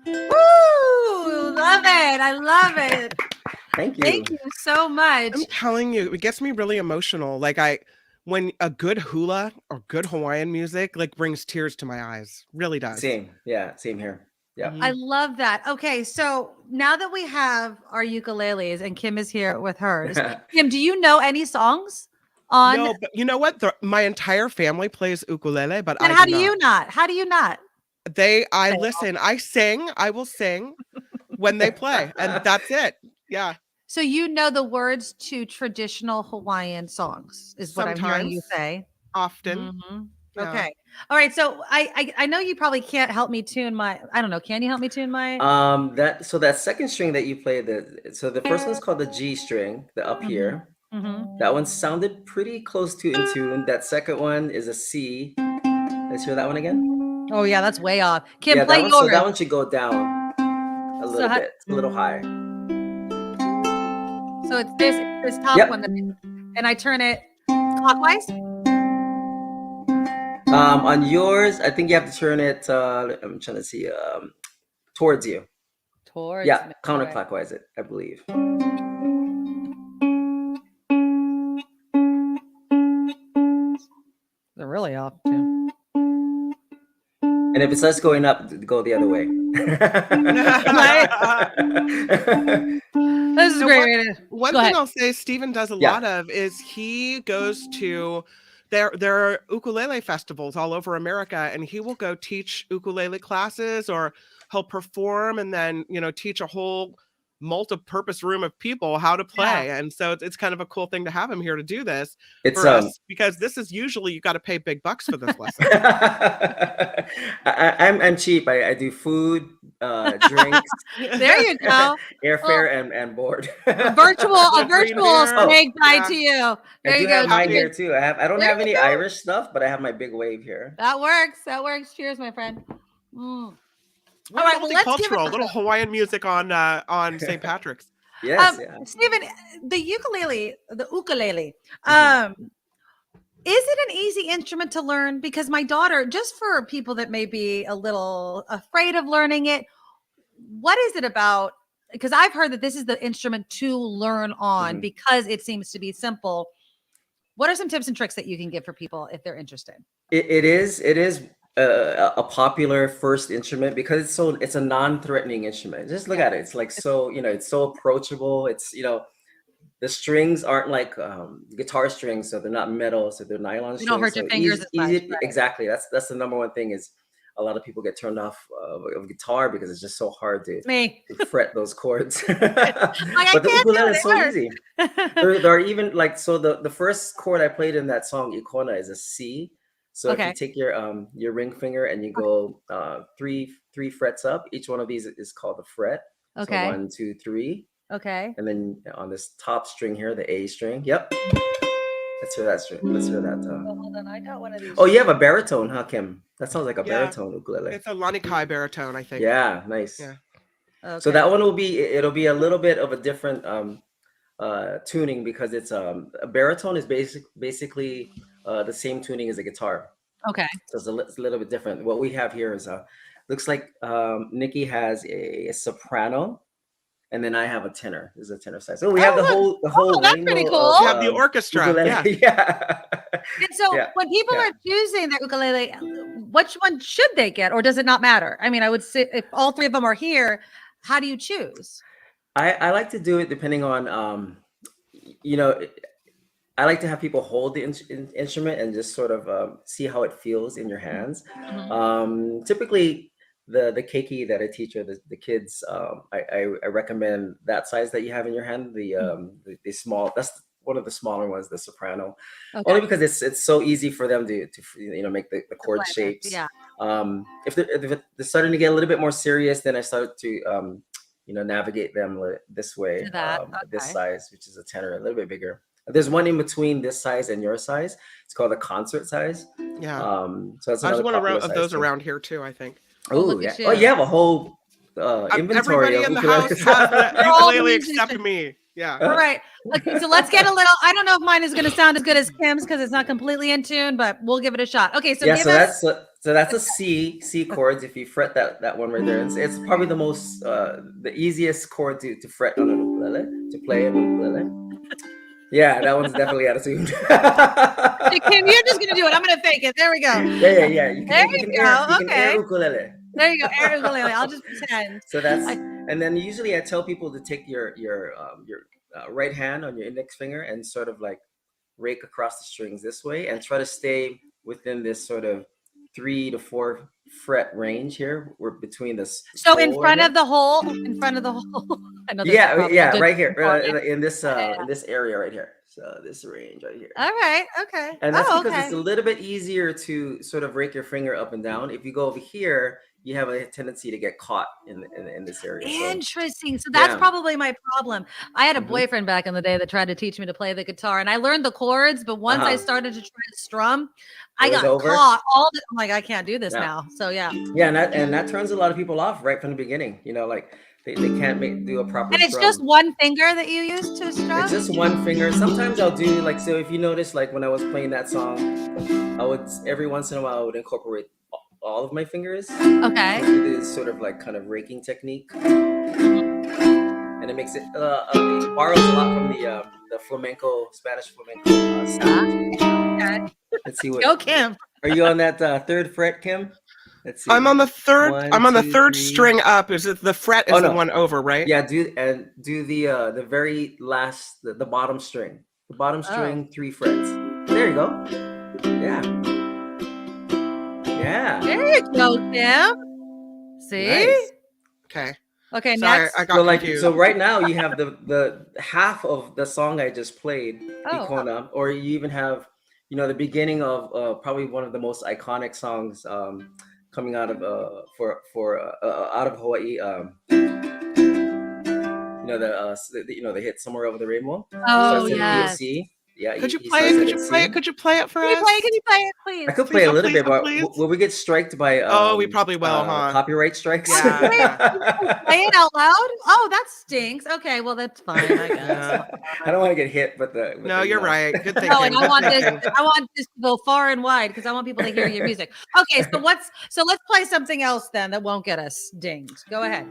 Woo! Love it. I love it. Thank you. Thank you so much. I'm telling you, it gets me really emotional. Like when a good hula or good Hawaiian music like brings tears to my eyes. Really does. Same. Yeah, same here. Yeah. I love that. Okay, so now that we have our ukuleles and Kim is here with hers, Kim, do you know any songs on? No, but you know what? My entire family plays ukulele, but And I how do do you not? How do you not? I listen. I sing. I will sing when they play, and that's it. Yeah. So you know the words to traditional Hawaiian songs is what I'm hearing you say. Often. Mhm. Yeah. Okay. All right. So I know you probably can't help me tune my. I don't know. Can you help me tune my? That second string that you played, the first one's called the G string, the up here. That one sounded pretty close to in tune. That second one is a C. Let's hear that one again. Oh yeah, that's way off. Kim, Yeah, play that one, yours. so that one should go down a little bit. It's a little high. So it's this top Yep. one, and I turn it clockwise. On yours, I think you have to turn it. I'm trying to see. Towards you. Towards Yeah, me. counterclockwise it, I believe. They're really off too. And if it starts going up, go the other way. This is great. One Go thing ahead. I'll say Stephen does a Yeah. lot of is he goes to there are ukulele festivals all over America, and he will go teach ukulele classes, or he'll perform and then teach a whole multi-purpose room of people how to play. Yeah. And so it's kind of a cool thing to have him here to do this It's for us, because this is usually you got to pay big bucks for this lesson. I'm cheap. I do food, drinks, There you go. airfare, and board. A virtual Green beer. snake bite Yeah. to you. There I you do go. have mine Stephen. here too. I don't There have you any go. Irish stuff, but I have my big wave here. That works. That works. Cheers, my friend. Mm. All right, well, let's give it multicultural, a- little Hawaiian music on St. Patrick's. Yes, yeah. Stephen, the ukulele, is it an easy instrument to learn? Because my daughter, just for people that may be a little afraid of learning it, what is it about? Because I've heard that this is the instrument to learn on because it seems to be simple. What are some tips and tricks that you can give for people if they're interested? It is a popular first instrument because it's a non-threatening instrument. Just look at it. It's like it's so approachable. It's the strings aren't like guitar strings, so they're not metal, so they're nylon strings. You don't hurt your fingers as much, right. Exactly. That's the number one thing is a lot of people get turned off of guitar because it's just so hard to fret those chords. But the ukulele is so easy. There are even the first chord I played in that song, Ikona, is a C. So if you take your ring finger and you go three frets up, each one of these is called a fret. Okay. So 1, 2, 3. Okay. And then on this top string here, the A string. Yep. Let's hear that string. Let's hear that. Hold on, I got one of these. Oh, you have a baritone, huh, Kim? That sounds like a baritone ukulele. It's a lanikai baritone, I think. Yeah, nice. Yeah. Okay. So that one it'll be a little bit of a different tuning because it's a baritone is basically the same tuning as a guitar. Okay. So it's a little bit different. What we have here is looks like Nikki has a soprano, and then I have a tenor. This is a tenor side. So we have the whole that's pretty rainbow cool. of, You have the orchestra. ukulele. Yeah. And so when people are choosing their ukulele, which one should they get, or does it not matter? I mean, I would say if all three of them are here, how do you choose? I like to do it depending on I like to have people hold the instrument and just sort of see how it feels in your hands. Typically, the keiki that I teach or the kids, I recommend that size that you have in your hand. The small. That's one of the smaller ones, the soprano, Okay. only because it's so easy for them to make the chord play it, shapes. yeah. If they're starting to get a little bit more serious, then I start to navigate them this way, To that, this okay. size, which is a tenor, a little bit bigger. There's one in between this size and your size. It's called a concert size. Yeah. So that's There's another one popular of those size too. around here too, I think. Oh look yeah. at Oh, you. you have a whole inventory Everybody of in the ukuleles. house has a They're all ukulele musicians. except me. Yeah. All right. Okay, so let's get a little. I don't know if mine is going to sound as good as Kim's because it's not completely in tune, but we'll give it a shot. Okay, so Yeah, give so us. that's a C chords. If you fret that one right there, it's probably the most the easiest chord to fret on an ukulele, to play an ukulele. Yeah, that one's definitely out of tune. Hey, Kim, you're just gonna do it. I'm gonna fake it. There we go. Yeah. You There can you air, go. you can air Okay. ukulele. There you go. Air ukulele. I'll just pretend. So and then usually I tell people to take your right hand on your index finger and sort of like rake across the strings this way and try to stay within this sort of 3 to 4 fret range here. We're between this. So in front of the hole. In front of the hole. I know Yeah, right here, component. in this area right here. So this range right here. All right. Okay. And that's because okay. it's a little bit easier to sort of rake your finger up and down. If you go over here, you have a tendency to get caught in this area. Interesting. So that's probably my problem. I had a Mm-hmm. boyfriend back in the day that tried to teach me to play the guitar, and I learned the chords. But once I started to try to strum, I got caught. I'm like, I can't do this now. So yeah. Yeah, and that turns a lot of people off right from the beginning. Like they can't do a proper. And it's strum. just one finger that you use to strum. It's just one finger. Sometimes I'll do like, so if you notice, like when I was playing that song, I would every once in a while I would incorporate all of my fingers. Okay. This sort of like kind of raking technique, and it makes it borrows a lot from the flamenco, Spanish flamenco sound. Okay. Let's see what. Go, Kim. Are you on that third fret, Kim? Let's see. I'm on the third. I'm on the third 3. string up. Is it the fret? Is the one over, right? Yeah. Do the very last, the bottom string. The bottom string, 3 frets. There you go. Yeah. Yeah. There you go, Kim. See? Nice. Okay. Okay. Sorry, Next. I got confused. So right now you have the half of the song I just played, Icona, or you even have, the beginning of probably one of the most iconic songs coming out of out of Hawaii. The hit "Somewhere Over the Rainbow." Oh yes. Yeah. Could you play it? Could you play it for us? Could you play it, please? I could play a little bit, but will we get striked by? We probably will, huh? Copyright strikes. Yeah. Play it out loud. Oh, that stinks. Okay, well that's fine. I guess. I don't want to get hit, but no, you're right. Good thinking. No, and I want this to go far and wide because I want people to hear your music. Okay, so let's play something else then that won't get us dinged. Go ahead.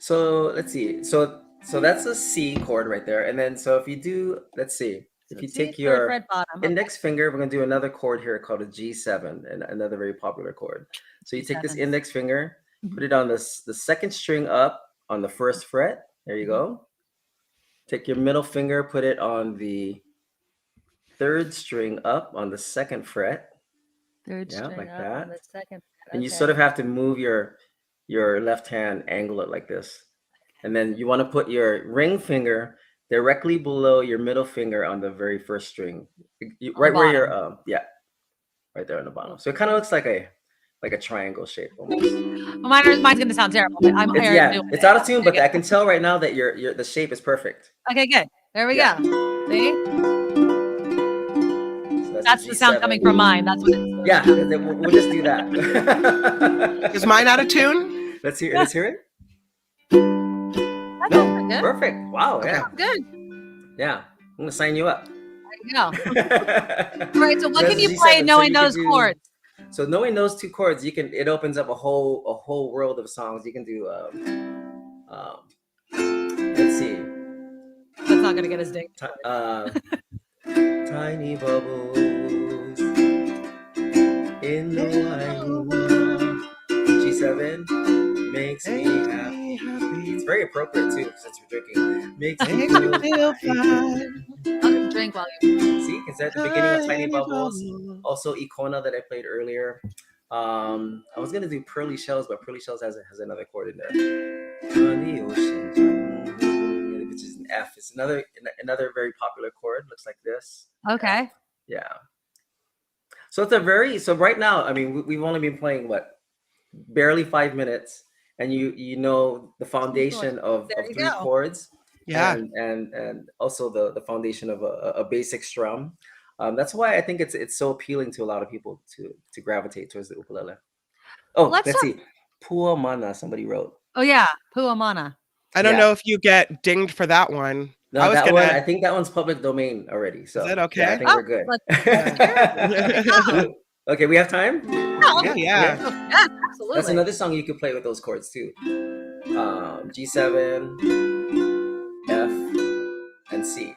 So let's see. So that's a C chord right there, and then so if you do, let's see. If you take your index finger, we're going to do another chord here called a G7, and another very popular chord. So you take this index finger, put it on the second string up on the first fret. There you go. Take your middle finger, put it on the third string up on the second fret. Third string like up that. on the second fret. And you sort of have to move your left hand, angle it like this. And then you want to put your ring finger directly below your middle finger on the very first string, right where you're right there on the bottom. So it kind of looks like a triangle shape almost. Well, mine's gonna sound terrible. But it's out of tune, but I can tell right now that the shape is perfect. Okay, good. There we go. See? So that's the sound coming from mine. That's what it is. Yeah, we'll just do that. Is mine out of tune? Let's hear it. Good. Perfect. Wow. Yeah. Good. Yeah. I'm gonna sign you up. There you go. All right. So what can you play knowing those chords? So knowing those 2 chords, it opens up a whole world of songs. You can do let's see. That's not gonna get us dinged. Tiny bubbles in the wine. G7 makes me happy. It's very appropriate too, since we're drinking. Makes me feel fine. I'll just drink while you. See, it's at the beginning of Tiny Bubbles. Also, Icona that I played earlier. I was gonna do Pearly Shells, but Pearly Shells has another chord in there. On the ocean, which is an F. It's another very popular chord. Looks like this. Okay. Yeah. So so right now, I mean, we've only been playing barely 5 minutes, and you know the foundation of three chords. Yeah. And also the foundation of a basic strum. That's why I think it's so appealing to a lot of people to gravitate towards the ukulele. Oh, let's see. Pua Mana, somebody wrote. Oh yeah, Pua Mana. I don't know if you get dinged for that one. No, I think that one's public domain already. So is that okay? Yeah, I think we're good. Okay, we have time? Yeah, absolutely. That's another song you could play with those chords too. G7, F, and C.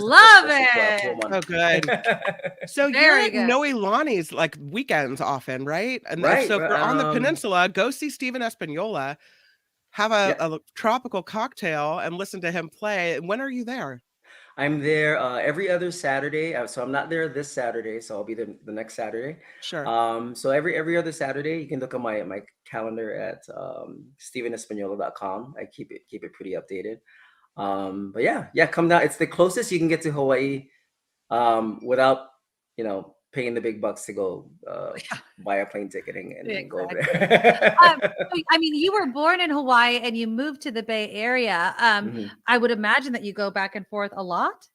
Love it. Oh, good. So you're at Noelani's like weekends often, right? And so if you're on the peninsula, go see Steven Espaniola, have a tropical cocktail, and listen to him play. When are you there? I'm there every other Saturday. So I'm not there this Saturday, so I'll be there the next Saturday. Sure. So every other Saturday, you can look at my calendar at stevenespaniola.com. I keep it pretty updated. But yeah, come down. It's the closest you can get to Hawaii without paying the big bucks to go buy a plane ticket and go there. I mean, you were born in Hawaii and you moved to the Bay Area. I would imagine that you go back and forth a lot.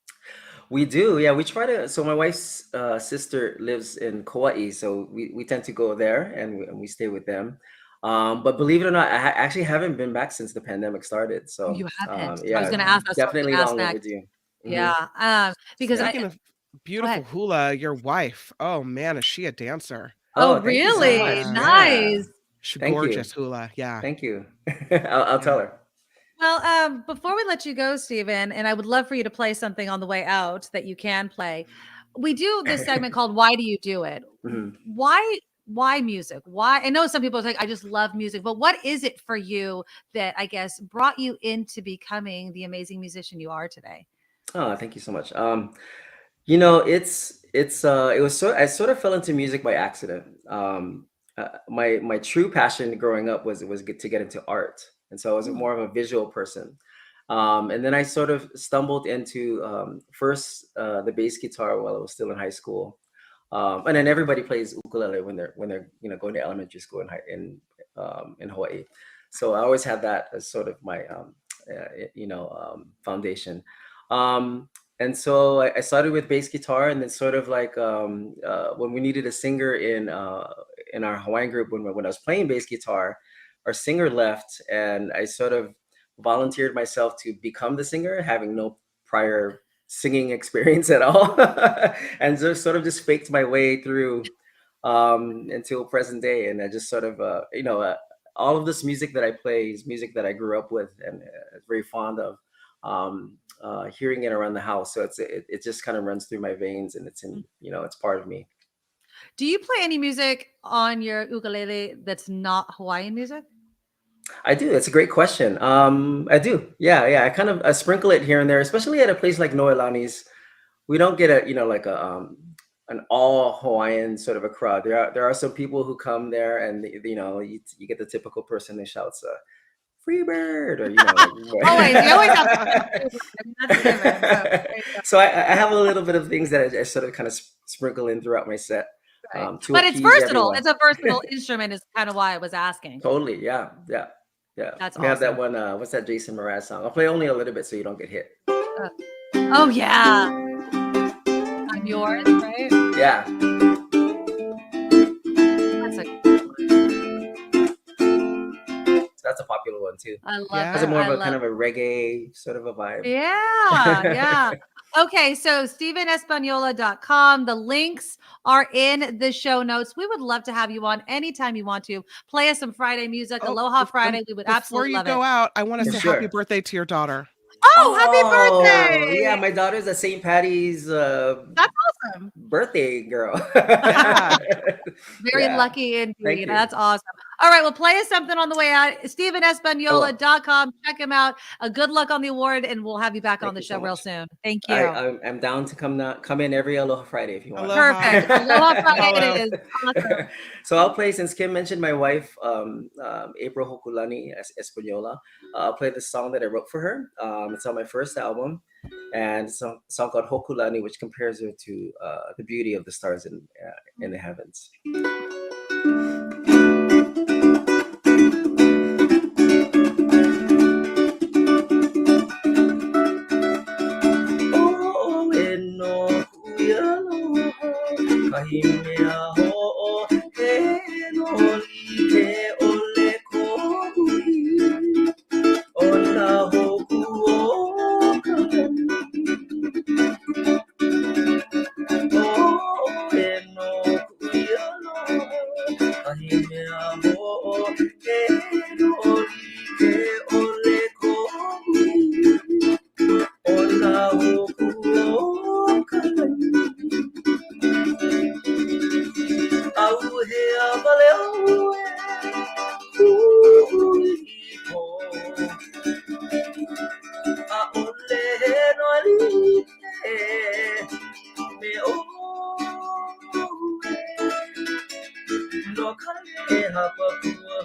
We do, yeah. We try to. So my wife's sister lives in Kauai, so we tend to go there and we stay with them. But believe it or not, I actually haven't been back since the pandemic started. So you haven't. Yeah, I was going to ask. Definitely long overdue. Yeah, because beautiful hula, your wife. Oh man, is she a dancer? Oh really? So nice. She's gorgeous hula. Yeah. Thank you. I'll tell her. Well, before we let you go, Stephen, and I would love for you to play something on the way out that you can play. We do this segment called "Why Do You Do It?" Why music? Why? I know some people are like, I just love music, but what is it for you that I guess brought you into becoming the amazing musician you are today? Oh, thank you so much. I sort of fell into music by accident. My true passion growing up was to get into art, and so I was more of a visual person. And then I sort of stumbled into first the bass guitar while I was still in high school, and then everybody plays ukulele when they're going to elementary school in Hawaii. So I always had that as sort of my foundation. And so I started with bass guitar, and then sort of like when we needed a singer in our Hawaiian group, when I was playing bass guitar, our singer left, and I sort of volunteered myself to become the singer, having no prior singing experience at all, and sort of just faked my way through until present day. And I just sort of all of this music that I play is music that I grew up with and very fond of. Hearing it around the house, so it just kind of runs through my veins, and it's it's part of me. Do you play any music on your ukulele that's not Hawaiian music? I do. It's a great question. I do. Yeah. I sprinkle it here and there, especially at a place like Noelani's. We don't get an all Hawaiian sort of a crowd. There are some people who come there, and you get the typical person who shouts "Free bird," or always. You always have to. So I have a little bit of things that I sort of kind of sprinkle in throughout my set. Right. But it's versatile. It's a versatile instrument is kind of why I was asking. Totally. Yeah. That's we awesome. have that one. What's that Jason Mraz song? I'll play only a little bit so you don't get hit. Oh yeah. I'm yours, right? Yeah. That's That's a popular one too. I love Yeah. Has it. a more I of a love kind of a reggae sort of a vibe. Yeah. Okay, so StevenEspaniola.com. The links are in the show notes. We would love to have you on anytime you want to. Play us some Friday music, Aloha Friday. We would Before absolutely you love go it. out, I want to For say sure. happy birthday to your daughter. Oh, happy birthday! Yeah, my daughter's a St. Patty's That's awesome. birthday girl. Yeah. Very Yeah. lucky Thank indeed. you. That's awesome. All right, well, play us something on the way out. StevenEspaniola.com. Check him out. Good luck on the award, and we'll have you back on the you show so real much. soon. Thank you. I'm down to come in every Aloha Friday if you want. Aloha. Perfect. Aloha Friday Mahalo. it is. Awesome. So I'll play, since Kim mentioned my wife, April Hokulani Espaniola. I'll play the song that I wrote for her. It's on my first album, and it's a song called Hokulani, which compares her to the beauty of the stars in the heavens. Oh, eno kuyaloha, kahimea ho'o, eno like ole kohui, ona hoku o kalani. Oh, eno kuyaloha, kahimea ho'o, eno like ole kohui, ona hoku o kalani. Au he avale au e ipo, a ole no alike me o no kale hapa kua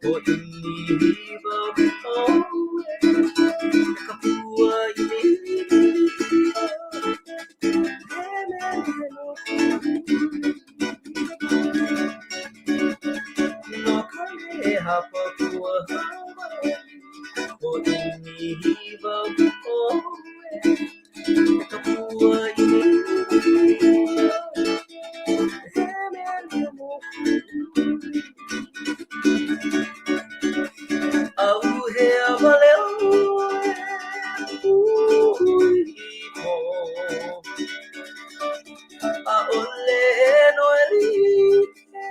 o ini hiva o kapua ini no kale hapa kua o ini hiva o kapua ini au he avale ipo, a ole no elike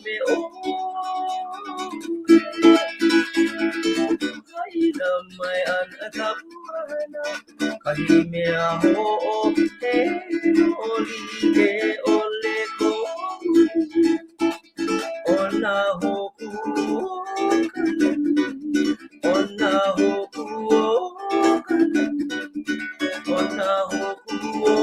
me o kaina mai ana kapuana kahimea ho'o he no like ole ko ona hoku o kalani, ona hoku o kalani, ona hoku o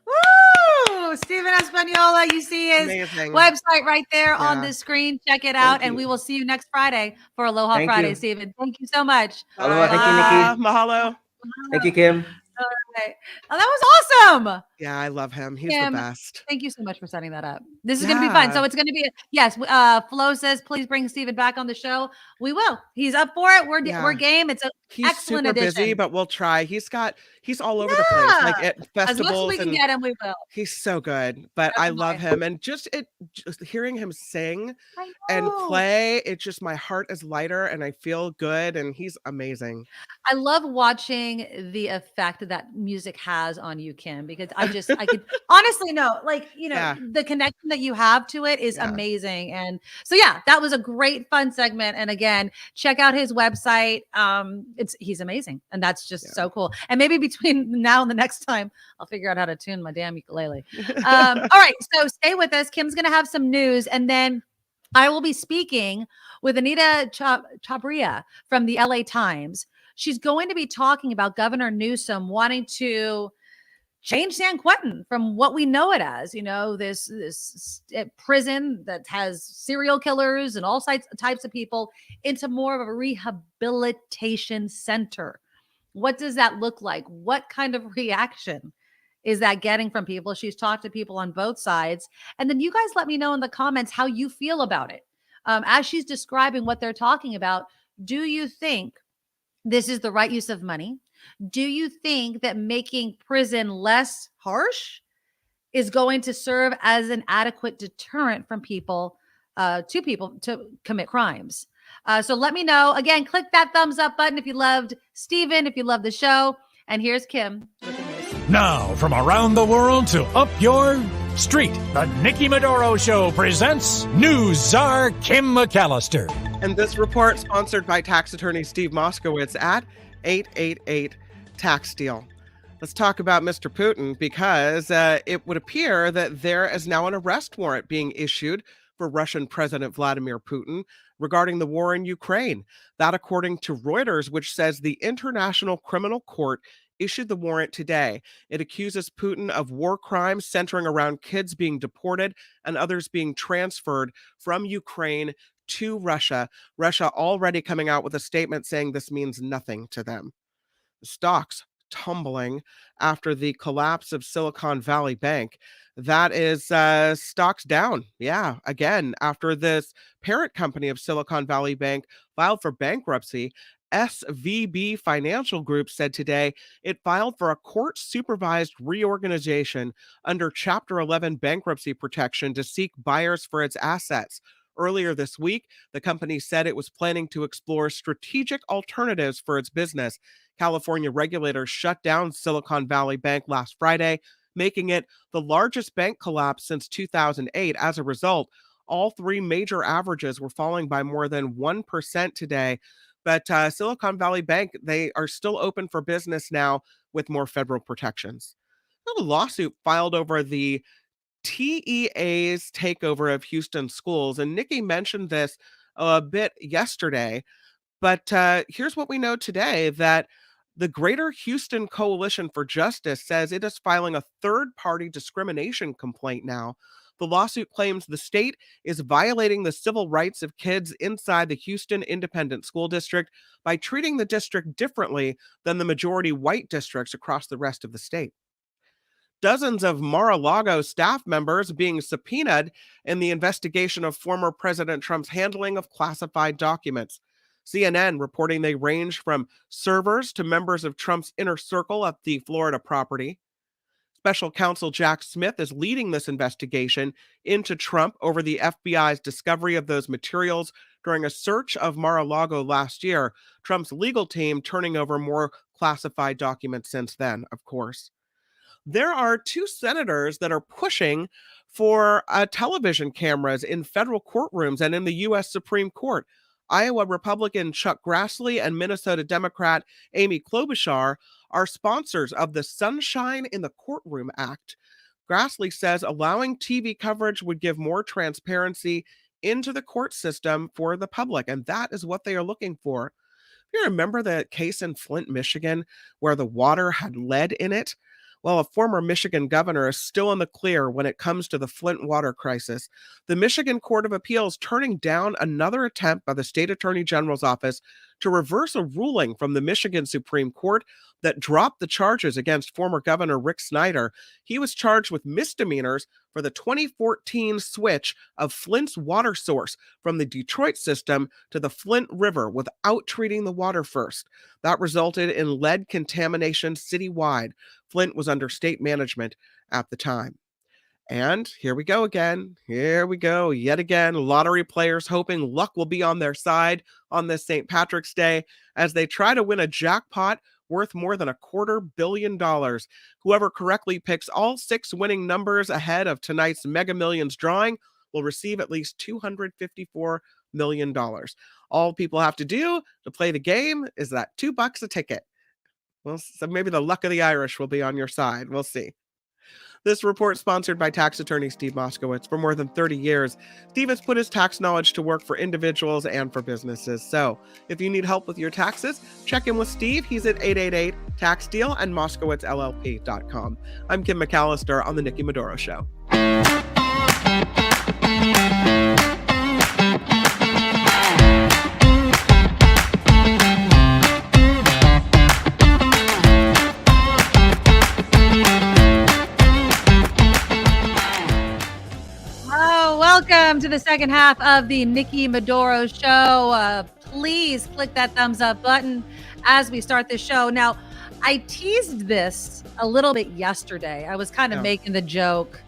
Woo! Steven Espaniola. You see his Amazing. website right there on Yeah. the screen. Check it out. And you. we will see you next Friday for Aloha Thank Friday, you. Steven. Thank you so much. Aloha, thank you, Bye. Nikki. Mahalo. Thank you, Kim. All right. Oh, that was awesome. Yeah, I love him. He's Kim, the best. Thank you so much for setting that up. This is going to be fun. So Yeah. it's going to be, yes. Flo says, please bring Steven back on the show. We will. He's up for it. We're Yeah. game. It's an He's excellent super busy, addition. but we'll try. He's all over the place, like Yeah. at As much as festivals, we can and get him, we will. he's so good. But I love him, and just hearing him sing I and know. play, it's just my heart is lighter, and I feel good, and he's amazing. I love watching the effect that music has on you, Kim, because I could honestly know, like, Yeah. the connection that you have to it is Yeah. amazing. And so, yeah, that was a great fun segment. And again, check out his website. He's amazing. And that's just so cool. And maybe between now and the next time, I'll figure out how to tune my damn ukulele. All right. So stay with us. Kim's going to have some news, and then I will be speaking with Anita Chabria from the LA Times. She's going to be talking about Governor Newsom wanting to change San Quentin from what we know it as, this prison that has serial killers and all types of people, into more of a rehabilitation center. What does that look like? What kind of reaction is that getting from people? She's talked to people on both sides. And then you guys let me know in the comments how you feel about it. As she's describing what they're talking about, do you think this is the right use of money? Do you think that making prison less harsh is going to serve as an adequate deterrent from people to commit crimes? So let me know. Again, click that thumbs up button if you loved Steven, if you love the show. And here's Kim with the news. Now, from around the world to up your street, the Nikki Medoro Show presents News Czar Kim McAllister. And this report sponsored by tax attorney Steve Moskowitz at 888 Tax Deal. Let's talk about Mr. Putin, because it would appear that there is now an arrest warrant being issued for Russian President Vladimir Putin regarding the war in Ukraine. That according to Reuters, which says the International Criminal Court issued the warrant today. It accuses Putin of war crimes centering around kids being deported and others being transferred from Ukraine to Russia. Russia already coming out with a statement saying this means nothing to them. The stocks tumbling after the collapse of Silicon Valley Bank. That is stocks down. Yeah, again, after this parent company of Silicon Valley Bank filed for bankruptcy, SVB Financial Group said today it filed for a court-supervised reorganization under Chapter 11 bankruptcy protection to seek buyers for its assets. Earlier this week, the company said it was planning to explore strategic alternatives for its business. California regulators shut down Silicon Valley Bank last Friday, making it the largest bank collapse since 2008. As a result, all three major averages were falling by more than 1% today. But Silicon Valley Bank, they are still open for business now with more federal protections. A lawsuit filed over the TEA's takeover of Houston schools, and Nikki mentioned this a bit yesterday, but here's what we know today, that the Greater Houston Coalition for Justice says it is filing a third-party discrimination complaint now. The lawsuit claims the state is violating the civil rights of kids inside the Houston Independent School District by treating the district differently than the majority white districts across the rest of the state. Dozens of Mar-a-Lago staff members being subpoenaed in the investigation of former President Trump's handling of classified documents. CNN reporting they range from servers to members of Trump's inner circle at the Florida property. Special counsel Jack Smith is leading this investigation into Trump over the FBI's discovery of those materials during a search of Mar-a-Lago last year. Trump's legal team turning over more classified documents since then, of course. There are two senators that are pushing for television cameras in federal courtrooms and in the U.S. Supreme Court. Iowa Republican Chuck Grassley and Minnesota Democrat Amy Klobuchar are sponsors of the Sunshine in the Courtroom Act. Grassley says allowing TV coverage would give more transparency into the court system for the public, and that is what they are looking for. You remember the case in Flint, Michigan, where the water had lead in it? Well, a former Michigan governor is still in the clear when it comes to the Flint water crisis. The Michigan Court of Appeals turning down another attempt by the state attorney general's office to reverse a ruling from the Michigan Supreme Court that dropped the charges against former Governor Rick Snyder. He was charged with misdemeanors for the 2014 switch of Flint's water source from the Detroit system to the Flint River without treating the water first. That resulted in lead contamination citywide. Flint was under state management at the time. And here we go again. Here we go yet again. Lottery players hoping luck will be on their side on this St. Patrick's Day as they try to win a jackpot worth more than $250 million. Whoever correctly picks all 6 winning numbers ahead of tonight's Mega Millions drawing will receive at least $254 million. All people have to do to play the game is that $2 a ticket. Well, so maybe the luck of the Irish will be on your side. We'll see. This report sponsored by tax attorney Steve Moskowitz. For more than 30 years, Steve has put his tax knowledge to work for individuals and for businesses. So if you need help with your taxes, check in with Steve. He's at 888 Tax Deal and MoskowitzLLP.com. I'm Kim McAllister on The Nikki Medoro Show. Welcome to the second half of the Nikki Medoro Show. Please click that thumbs up button as we start this show. Now, I teased this a little bit yesterday. I was kind of making the joke,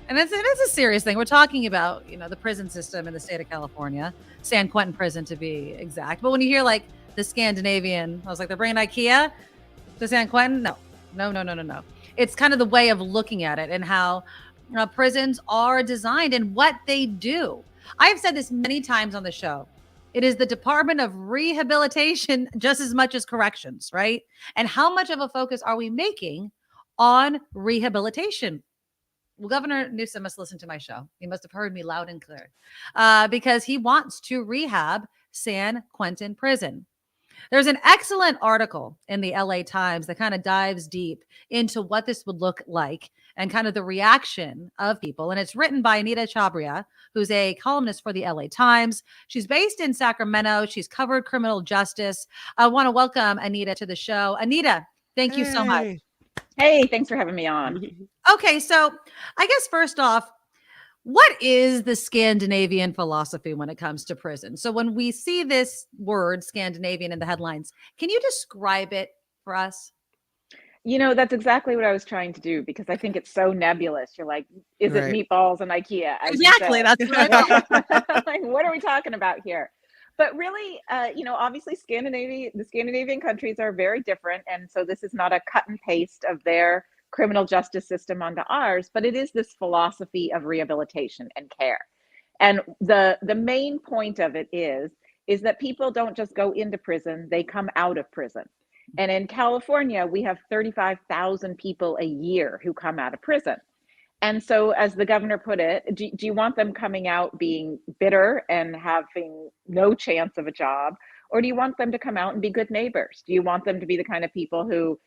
and it is a serious thing. We're talking about, the prison system in the state of California, San Quentin Prison to be exact. But when you hear like the Scandinavian, I was like, they're bringing IKEA to San Quentin? No. It's kind of the way of looking at it and how prisons are designed and what they do. I've said this many times on the show. It is the Department of Rehabilitation just as much as corrections, right? And how much of a focus are we making on rehabilitation? Well, Governor Newsom must listen to my show. He must have heard me loud and clear because he wants to rehab San Quentin Prison. There's an excellent article in the LA Times that kind of dives deep into what this would look like and kind of the reaction of people. And it's written by Anita Chabria, who's a columnist for the LA Times. She's based in Sacramento. She's covered criminal justice. I want to welcome Anita to the show. Anita, thank you so much. Hey, thanks for having me on. Okay, so I guess first off, what is the Scandinavian philosophy when it comes to prison? So when we see this word Scandinavian in the headlines, can you describe it for us? That's exactly what I was trying to do because I think it's so nebulous. You're like, is it meatballs and IKEA? Exactly. That's what I thought. Like, what are we talking about here? But really, obviously the Scandinavian countries are very different. And so this is not a cut and paste of their criminal justice system onto ours, but it is this philosophy of rehabilitation and care. And the main point of it is that people don't just go into prison, they come out of prison. And in California, we have 35,000 people a year who come out of prison. And so as the governor put it, do you want them coming out being bitter and having no chance of a job? Or do you want them to come out and be good neighbors? Do you want them to be the kind of people who,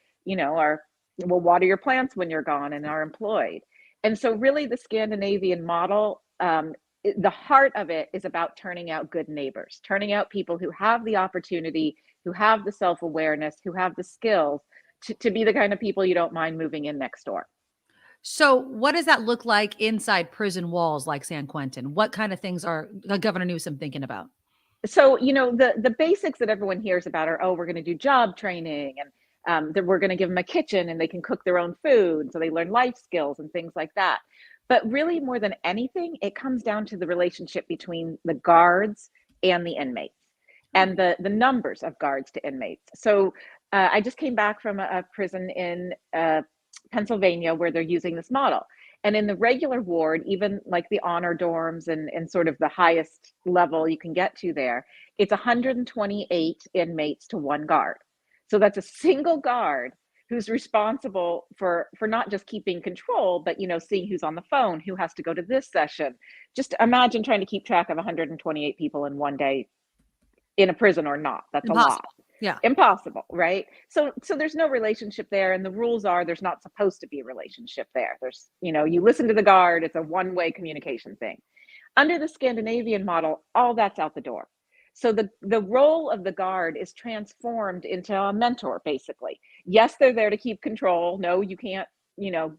will water your plants when you're gone and are employed? And so really the Scandinavian model, the heart of it is about turning out good neighbors, turning out people who have the opportunity, who have the self-awareness, who have the skills to be the kind of people you don't mind moving in next door. So what does that look like inside prison walls like San Quentin? What kind of things are Governor Newsom thinking about? So, the basics that everyone hears about are, we're going to do job training and that we're going to give them a kitchen and they can cook their own food. So they learn life skills and things like that. But really more than anything, it comes down to the relationship between the guards and the inmates and the numbers of guards to inmates. So I just came back from a prison in Pennsylvania where they're using this model. And in the regular ward, even like the honor dorms and sort of the highest level you can get to there, it's 128 inmates to one guard. So that's a single guard who's responsible for not just keeping control, but, seeing who's on the phone, who has to go to this session. Just imagine trying to keep track of 128 people in one day in a prison or not. That's Impossible. A lot. Yeah. Impossible, right? So there's no relationship there. And the rules are there's not supposed to be a relationship there. There's, you listen to the guard, it's a one-way communication thing. Under the Scandinavian model, all that's out the door. So the role of the guard is transformed into a mentor, basically. Yes, they're there to keep control. No, you can't,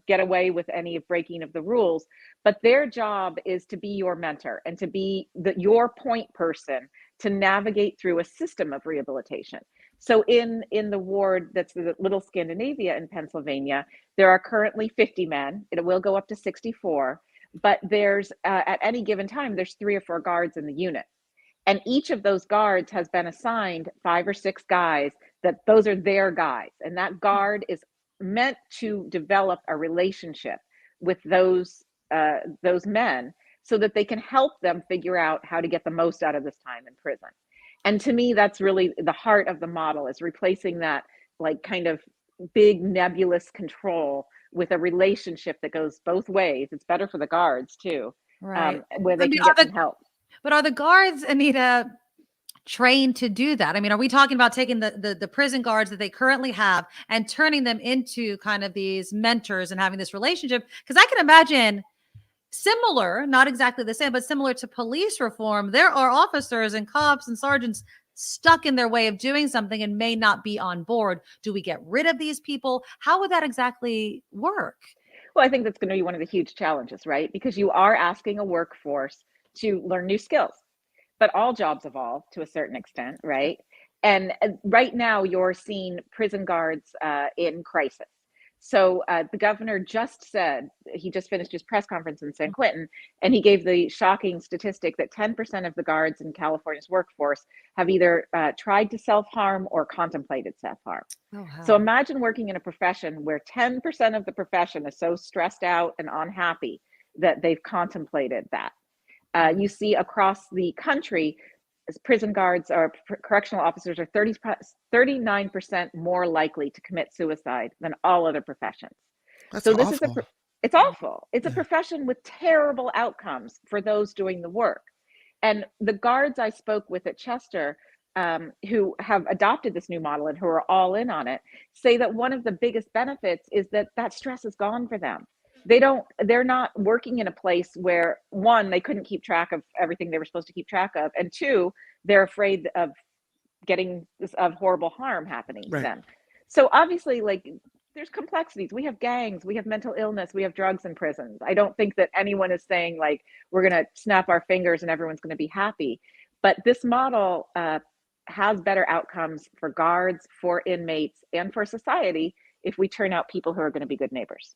get away with any breaking of the rules. But their job is to be your mentor and to be your point person to navigate through a system of rehabilitation. So in the ward that's the Little Scandinavia in Pennsylvania, there are currently 50 men. It will go up to 64. But there's at any given time, there's 3 or 4 guards in the unit. And each of those guards has been assigned 5 or 6 guys that those are their guys. And that guard is meant to develop a relationship with those men so that they can help them figure out how to get the most out of this time in prison. And to me, that's really the heart of the model, is replacing that like kind of big nebulous control with a relationship that goes both ways. It's better for the guards too, right? Where they can get some help. But are the guards, Anita, trained to do that? I mean, are we talking about taking the prison guards that they currently have and turning them into kind of these mentors and having this relationship? Because I can imagine similar, not exactly the same, but similar to police reform, there are officers and cops and sergeants stuck in their way of doing something and may not be on board. Do we get rid of these people? How would that exactly work? Well, I think that's going to be one of the huge challenges, right? Because you are asking a workforce to learn new skills, but all jobs evolve to a certain extent, right? And right now you're seeing prison guards in crisis. So the governor just said, he just finished his press conference in San Quentin, and he gave the shocking statistic that 10% of the guards in California's workforce have either tried to self-harm or contemplated self-harm. Oh, so imagine working in a profession where 10% of the profession is so stressed out and unhappy that they've contemplated that. You see across the country, prison guards or correctional officers are 39% more likely to commit suicide than all other professions. That's so awful. This is it's awful. It's a profession with terrible outcomes for those doing the work. And the guards I spoke with at Chester, who have adopted this new model and who are all in on it, say that one of the biggest benefits is that stress is gone for them. They're not working in a place where, one, they couldn't keep track of everything they were supposed to keep track of, and two, they're afraid of horrible harm happening to them. So obviously, like, there's complexities. We have gangs, we have mental illness, we have drugs in prisons. I don't think that anyone is saying like we're going to snap our fingers and everyone's going to be happy, but this model has better outcomes for guards, for inmates, and for society if we turn out people who are going to be good neighbors.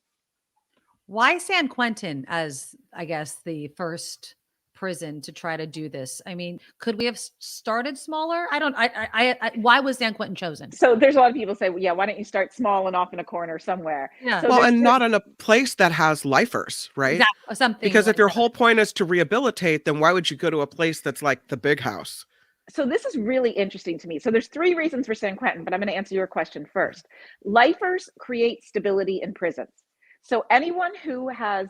Why San Quentin as, I guess, the first prison to try to do this? I mean, could we have started smaller? Why was San Quentin chosen? So there's a lot of people say, well, yeah, why don't you start small and off in a corner somewhere? Yeah. So and not in a place that has lifers, right? Exactly. Something because like if your that. whole point is to rehabilitate, then why would you go to a place that's like the big house? So this is really interesting to me. So there's 3 reasons for San Quentin, but I'm going to answer your question first. Lifers create stability in prisons. So anyone who has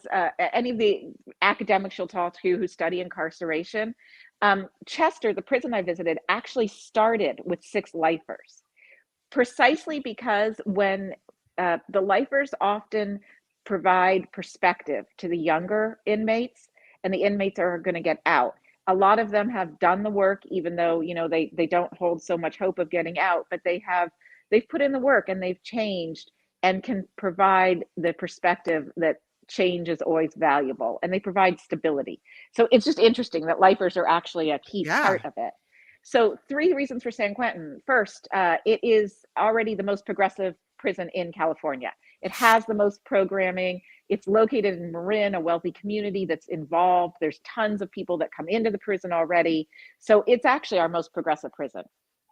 any of the academics you'll talk to who study incarceration, Chester, the prison I visited, actually started with 6 lifers, precisely because when the lifers often provide perspective to the younger inmates, and the inmates are going to get out. A lot of them have done the work, even though they don't hold so much hope of getting out, but they've put in the work and they've changed, and can provide the perspective that change is always valuable, and they provide stability. So it's just interesting that lifers are actually a key part of it. So 3 reasons for San Quentin. First, it is already the most progressive prison in California. It has the most programming. It's located in Marin, a wealthy community that's involved. There's tons of people that come into the prison already. So it's actually our most progressive prison.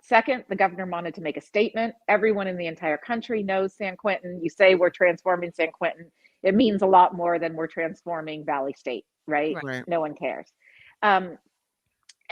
Second, the governor wanted to make a statement. Everyone in the entire country knows San Quentin. You say we're transforming San Quentin, it means a lot more than we're transforming Valley State, right? No one cares. And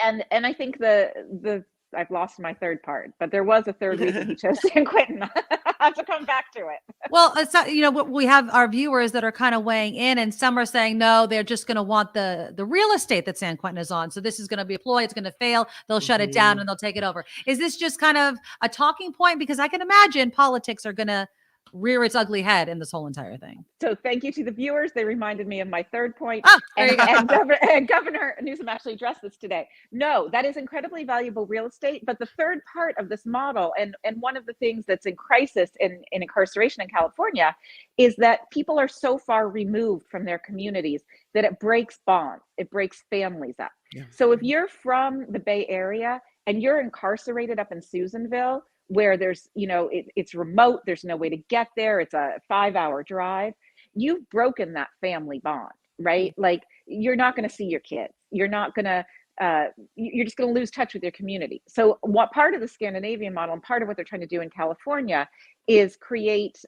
I think the I've lost my third part, but there was a third reason he chose San Quentin. I have to come back to it. Well, it's not, we have our viewers that are kind of weighing in, and some are saying, no, they're just going to want the real estate that San Quentin is on. So this is going to be a ploy. It's going to fail. They'll shut it down and they'll take it over. Is this just kind of a talking point? Because I can imagine politics are going to rear its ugly head in this whole entire thing. So thank you to the viewers. They reminded me of my third point. And Governor Newsom actually addressed this today. No, that is incredibly valuable real estate. But the third part of this model, and one of the things that's in crisis in incarceration in California, is that people are so far removed from their communities that it breaks bonds. It breaks families up. Yeah. So if you're from the Bay Area and you're incarcerated up in Susanville, where there's, it's remote, there's no way to get there, it's a 5-hour drive, you've broken that family bond, right? Like, you're not going to see your kids. You're not going to, you're just going to lose touch with your community. So what part of the Scandinavian model, and part of what they're trying to do in California, is create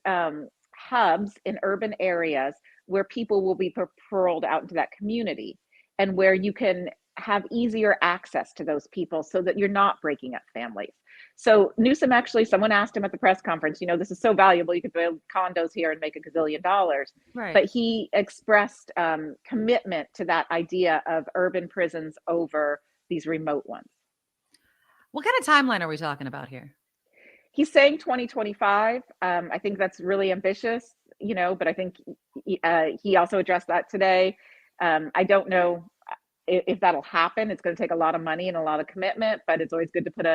hubs in urban areas where people will be paroled out into that community, and where you can have easier access to those people so that you're not breaking up families. So Newsom actually, someone asked him at the press conference, this is so valuable, you could build condos here and make $1 gazillion. Right. But he expressed commitment to that idea of urban prisons over these remote ones. What kind of timeline are we talking about here? He's saying 2025. I think that's really ambitious, but I think he also addressed that today. I don't know if that'll happen. It's going to take a lot of money and a lot of commitment, but it's always good to put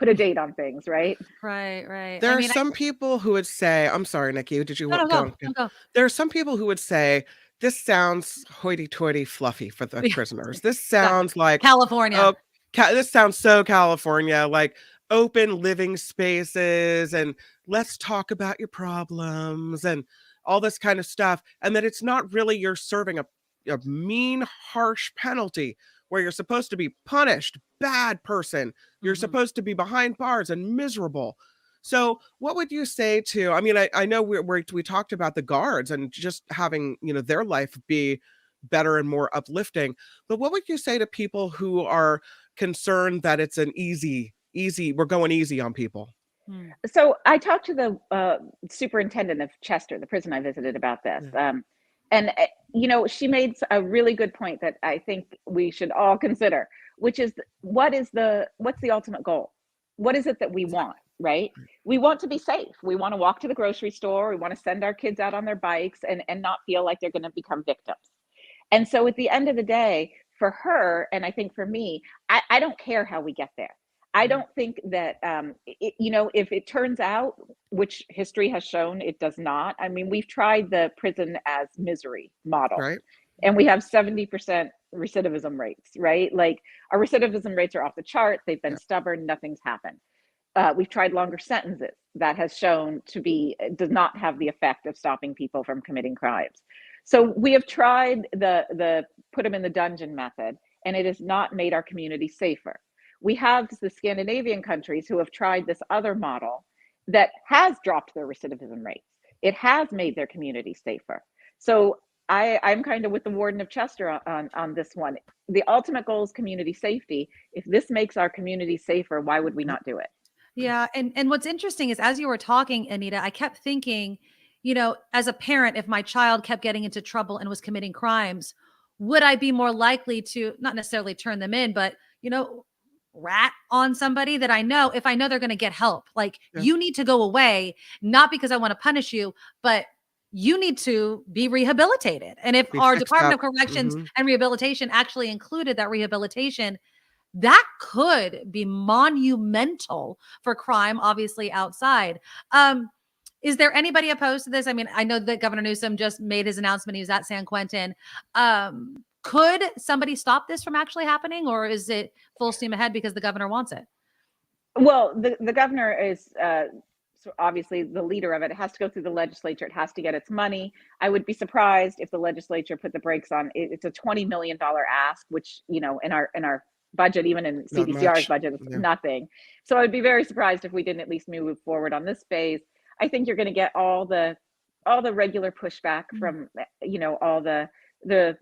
a date on things, right? Right. There are some people who would say, I'm sorry, Nikki, did you want to go? There are some people who would say, this sounds hoity-toity fluffy for the prisoners. This sounds like California. This sounds so California. Like, open living spaces and let's talk about your problems and all this kind of stuff. And that it's not really you're serving a mean, harsh penalty where you're supposed to be punished, bad person. You're supposed to be behind bars and miserable. So what would you say to, I mean, I know we talked about the guards and just having, their life be better and more uplifting, but what would you say to people who are concerned that it's an easy, we're going easy on people? So I talked to the superintendent of Chester, the prison I visited, about this. And, she made a really good point that I think we should all consider, which is what's the ultimate goal? What is it that we want, right? We want to be safe. We want to walk to the grocery store. We want to send our kids out on their bikes and not feel like they're going to become victims. And so at the end of the day, for her, and I think for me, I don't care how we get there. I don't think that, if it turns out, which history has shown it does not. I mean, we've tried the prison as misery model, right? And we have 70% recidivism rates, right? Like our recidivism rates are off the chart. They've been stubborn. Nothing's happened. We've tried longer sentences. That has shown does not have the effect of stopping people from committing crimes. So we have tried the put them in the dungeon method, and it has not made our community safer. We have the Scandinavian countries who have tried this other model that has dropped their recidivism rates. It has made their community safer. So I'm kind of with the warden of Chester on this one. The ultimate goal is community safety. If this makes our community safer, why would we not do it? Yeah. And what's interesting is as you were talking, Anita, I kept thinking, as a parent, if my child kept getting into trouble and was committing crimes, would I be more likely to not necessarily turn them in, but, rat on somebody that I know if I know they're going to get help? Like you need to go away, not because I want to punish you, but you need to be rehabilitated. And if our Department of Corrections and Rehabilitation actually included that rehabilitation, that could be monumental for crime, obviously outside. Is there anybody opposed to this? I mean, I know that Governor Newsom just made his announcement. He was at San Quentin. Could somebody stop this from actually happening, or is it full steam ahead because the governor wants it? Well, the governor is so obviously the leader of it. It has to go through the legislature. It has to get its money. I would be surprised if the legislature put the brakes on it. It's a $20 million ask, which, in our budget, even in CDCR's budget, it's nothing. So I'd be very surprised if we didn't at least move forward on this phase. I think you're going to get all the regular pushback from, all the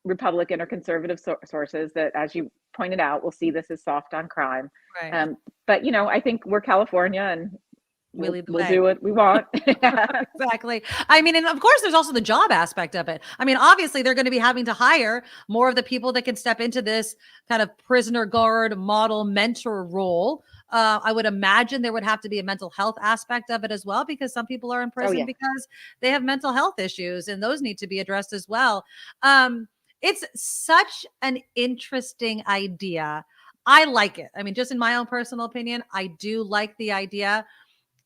Republican or conservative sources that, as you pointed out, will see this as soft on crime. Right. But, I think we're California and we'll way. do what we want. Exactly. I mean, and of course, there's also the job aspect of it. I mean, obviously, they're going to be having to hire more of the people that can step into this kind of prisoner guard model mentor role. I would imagine there would have to be a mental health aspect of it as well, because some people are in prison because they have mental health issues, and those need to be addressed as well. It's such an interesting idea. I like it. I mean, just in my own personal opinion, I do like the idea.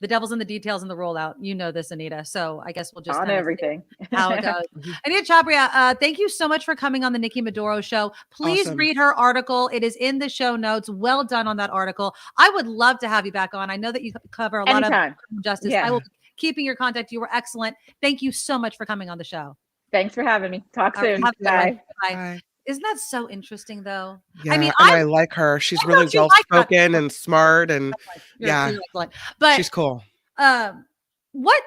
The devil's in the details in the rollout. You know this, Anita. So I guess we'll just on everything. How it goes. Anita Chabria, thank you so much for coming on the Nikki Medoro Show. Please read her article. It is in the show notes. Well done on that article. I would love to have you back on. I know that you cover a lot of justice. I will be keeping your contact. You were excellent. Thank you so much for coming on the show. Thanks for having me. Talk soon. Bye. Bye. Isn't that so interesting, though? Yeah, I mean, I like her. She's really well-spoken and smart, and but she's cool. What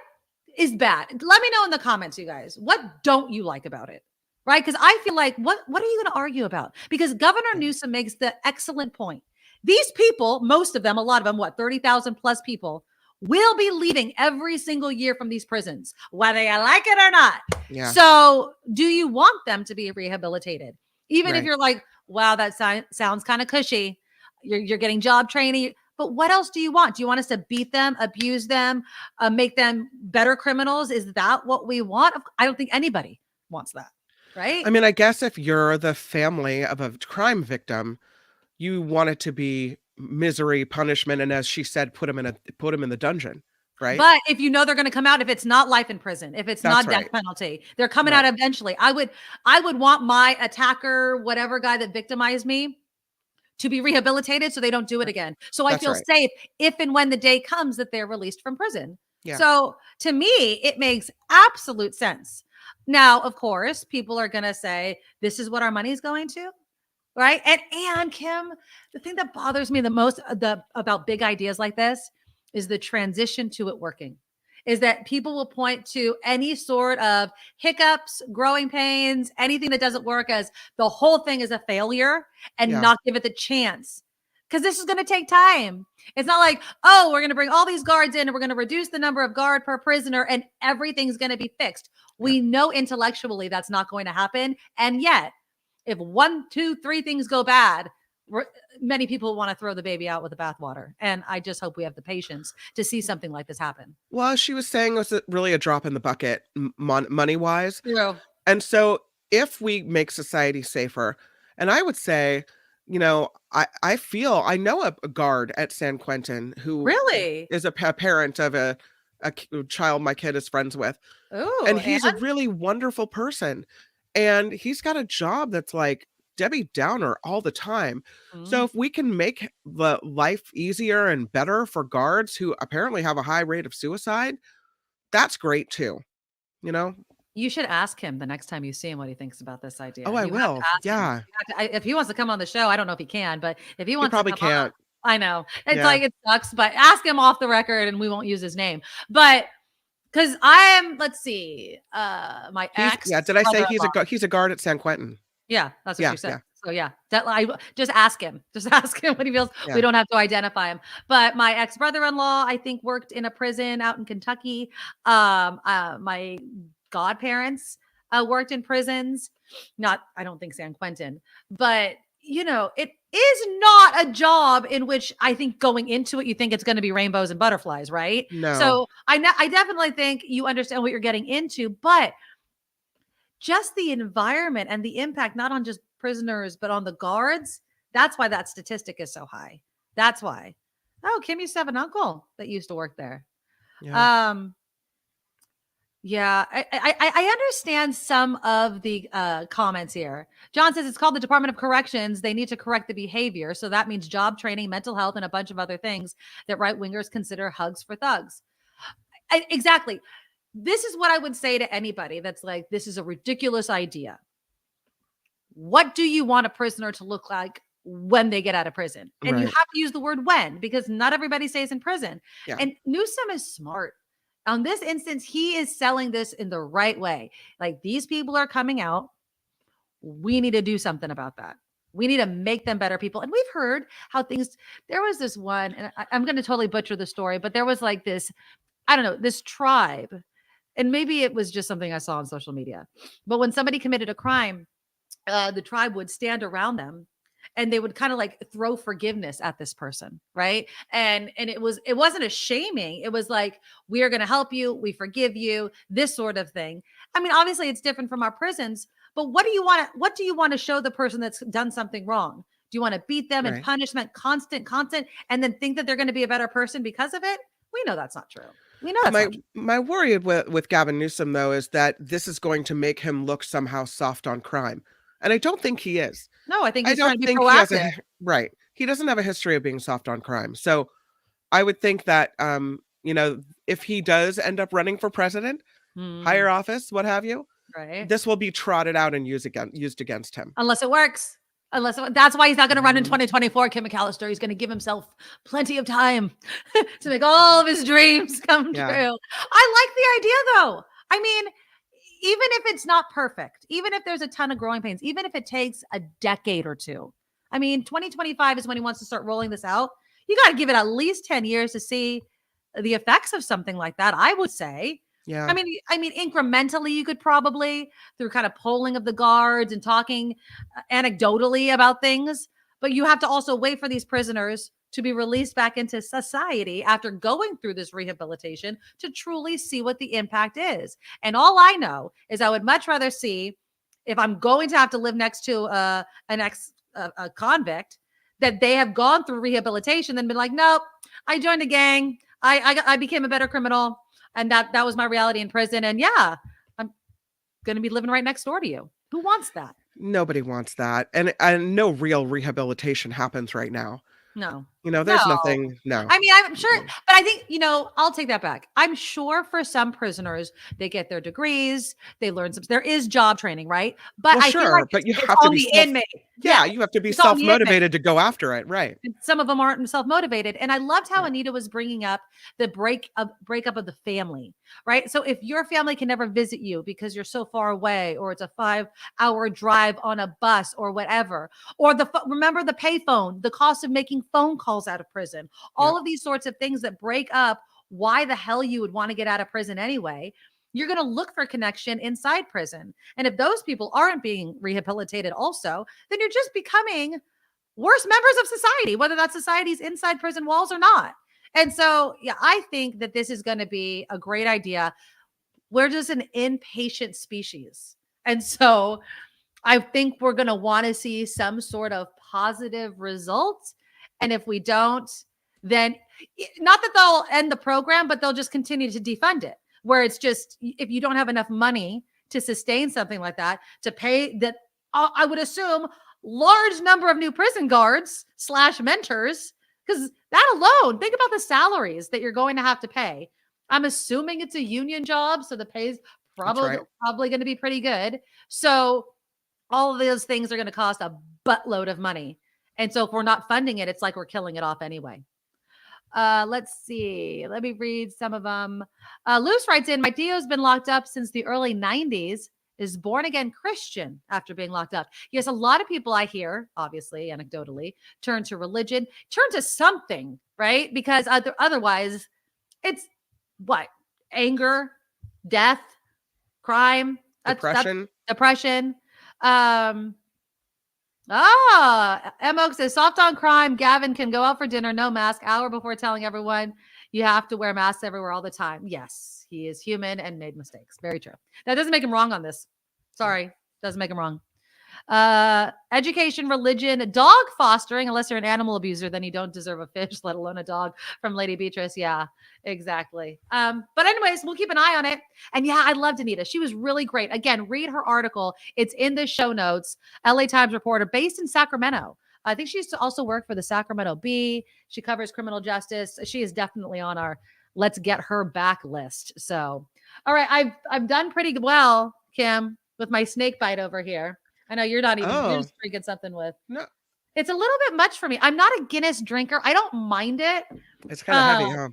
is bad? Let me know in the comments, you guys. What don't you like about it? Right? Because I feel like, what are you going to argue about? Because Governor Newsom makes the excellent point. These people, most of them, a lot of them, 30,000 plus people, will be leaving every single year from these prisons, whether you like it or not. Yeah. So do you want them to be rehabilitated? Even if you're like, wow, that sounds kind of cushy. You're getting job training. But what else do you want? Do you want us to beat them, abuse them, make them better criminals? Is that what we want? I don't think anybody wants that, right? I mean, I guess if you're the family of a crime victim, you want it to be misery, punishment, and as she said, put them in the dungeon, right? But if you know they're going to come out, if it's not life in prison, if it's not death penalty, they're coming out eventually. I would want my attacker, whatever guy that victimized me, to be rehabilitated so they don't do it again. So I That's feel right. safe if and when the day comes that they're released from prison. Yeah. So to me, it makes absolute sense. Now, of course, people are going to say, this is what our money's going to, right? And Kim, the thing that bothers me the most about big ideas like this is the transition to it working. Is that people will point to any sort of hiccups, growing pains, anything that doesn't work as the whole thing is a failure and not give it the chance. Because this is going to take time. It's not like, oh, we're going to bring all these guards in and we're going to reduce the number of guard per prisoner and everything's going to be fixed. We know intellectually that's not going to happen. And yet, if 1, 2, 3 things go bad, many people want to throw the baby out with the bathwater. And I just hope we have the patience to see something like this happen. Well, she was saying it was really a drop in the bucket money-wise. Yeah. And so if we make society safer, and I would say, you know, I know a guard at San Quentin who really is a parent of a child my kid is friends with. Oh, and he's a really wonderful person. And he's got a job that's like Debbie Downer all the time. So if we can make the life easier and better for guards who apparently have a high rate of suicide, that's great too. You know? You should ask him the next time you see him what he thinks about this idea. Oh, I will. Yeah. If he wants to come on the show, I don't know if he can, but if he wants probably to come can't. on, I know. It's like it sucks, but ask him off the record and we won't use his name. But because I am, let's see, my ex. Yeah, did I say he's a guard at San Quentin? Yeah, that's what you said. Yeah. So I just ask him. Just ask him what he feels. Yeah. We don't have to identify him. But my ex-brother-in-law, I think, worked in a prison out in Kentucky. My godparents worked in prisons. I don't think San Quentin, but you know, it is not a job in which I think going into it, you think it's going to be rainbows and butterflies, right? No. So I definitely think you understand what you're getting into, but just the environment and the impact, not on just prisoners, but on the guards. That's why that statistic is so high. That's why. Oh, Kim used to have an uncle that used to work there. Yeah. Yeah, I understand some of the comments here. John says it's called the Department of Corrections. They need to correct the behavior. So that means job training, mental health, and a bunch of other things that right-wingers consider hugs for thugs. Exactly. This is what I would say to anybody that's like, this is a ridiculous idea. What do you want a prisoner to look like when they get out of prison? And you have to use the word when, because not everybody stays in prison. Yeah. And Newsom is smart. On this instance, he is selling this in the right way. Like, these people are coming out. We need to do something about that. We need to make them better people. And we've heard how there was this one, and I'm going to totally butcher the story, but there was like this, I don't know, this tribe. And maybe it was just something I saw on social media. But when somebody committed a crime, the tribe would stand around them and they would kind of like throw forgiveness at this person, right? And it wasn't a shaming. It was like, we are going to help you. We forgive you, this sort of thing. I mean, obviously it's different from our prisons, but what do you want to show the person that's done something wrong? Do you want to beat them and punishment constant, and then think that they're going to be a better person because of it? We know that's not true. We know that's not true. My worry with Gavin Newsom, though, is that this is going to make him look somehow soft on crime. And I don't think he is. No, I think he's trying to be proactive. He doesn't have a history of being soft on crime. So I would think that, you know, if he does end up running for president, higher office, what have you, this will be trotted out and used against him. Unless it works. That's why he's not going to run in 2024, Kim McAllister. He's going to give himself plenty of time to make all of his dreams come true. I like the idea, though. I mean, even if it's not perfect, even if there's a ton of growing pains, even if it takes a decade or two. I mean, 2025 is when he wants to start rolling this out. You got to give it at least 10 years to see the effects of something like that, I would say. Yeah. I mean, incrementally, you could probably, through kind of polling of the guards and talking anecdotally about things, but you have to also wait for these prisoners to be released back into society after going through this rehabilitation to truly see what the impact is. And all I know is I would much rather see, if I'm going to have to live next to a convict, that they have gone through rehabilitation than been like, nope, I joined a gang. I became a better criminal. And that was my reality in prison. And yeah, I'm going to be living right next door to you. Who wants that? Nobody wants that. And no real rehabilitation happens right now. No. There's nothing. No. I mean, I'm sure, but I think, I'll take that back. I'm sure for some prisoners, they get their degrees, they learn there is job training, right? But Well, I feel sure, like but you it's have to on be the inmate. Yeah, you have to be it's on the inmate. self-motivated to go after it, right? And some of them aren't self-motivated. And I loved how Anita was bringing up the breakup of the family, right? So if your family can never visit you because you're so far away, or it's a 5-hour drive on a bus or whatever, or remember the payphone, the cost of making phone calls out of prison, all of these sorts of things that break up why the hell you would want to get out of prison anyway. You're going to look for connection inside prison. And if those people aren't being rehabilitated also, then you're just becoming worse members of society, whether that society's inside prison walls or not. And so, I think that this is going to be a great idea. We're just an impatient species. And so I think we're going to want to see some sort of positive results. And if we don't, then not that they'll end the program, but they'll just continue to defund it, where it's just, if you don't have enough money to sustain something like that, to pay that, I would assume, large number of new prison guards / mentors, because that alone, think about the salaries that you're going to have to pay. I'm assuming it's a union job, so the pay's probably going to be pretty good. So all of those things are going to cost a buttload of money. And so if we're not funding it, it's like we're killing it off anyway. Let's see. Let me read some of them. Luce writes in, my Dio's been locked up since the early 90s, is born again Christian after being locked up. Yes, a lot of people I hear, obviously, anecdotally, turn to religion, turn to something, right? Because otherwise it's what? Anger, death, crime, depression. Depression. Moke says, soft on crime. Gavin can go out for dinner, no mask, hour before telling everyone you have to wear masks everywhere all the time. Yes, he is human and made mistakes. Very true. That doesn't make him wrong on this. Sorry, doesn't make him wrong. Education, religion, dog fostering. Unless you're an animal abuser, then you don't deserve a fish, let alone a dog, from Lady Beatrice. Yeah, exactly. But anyways, we'll keep an eye on it. And yeah, I loved Anita. She was really great. Again, read her article. It's in the show notes. LA Times reporter based in Sacramento. I think she used to also work for the Sacramento Bee. She covers criminal justice. She is definitely on our let's get her back list. So, all right, I've done pretty well, Kim, with my snake bite over here. I know you're not even you're just drinking something with. No. It's a little bit much for me. I'm not a Guinness drinker. I don't mind it. It's kind of heavy, huh?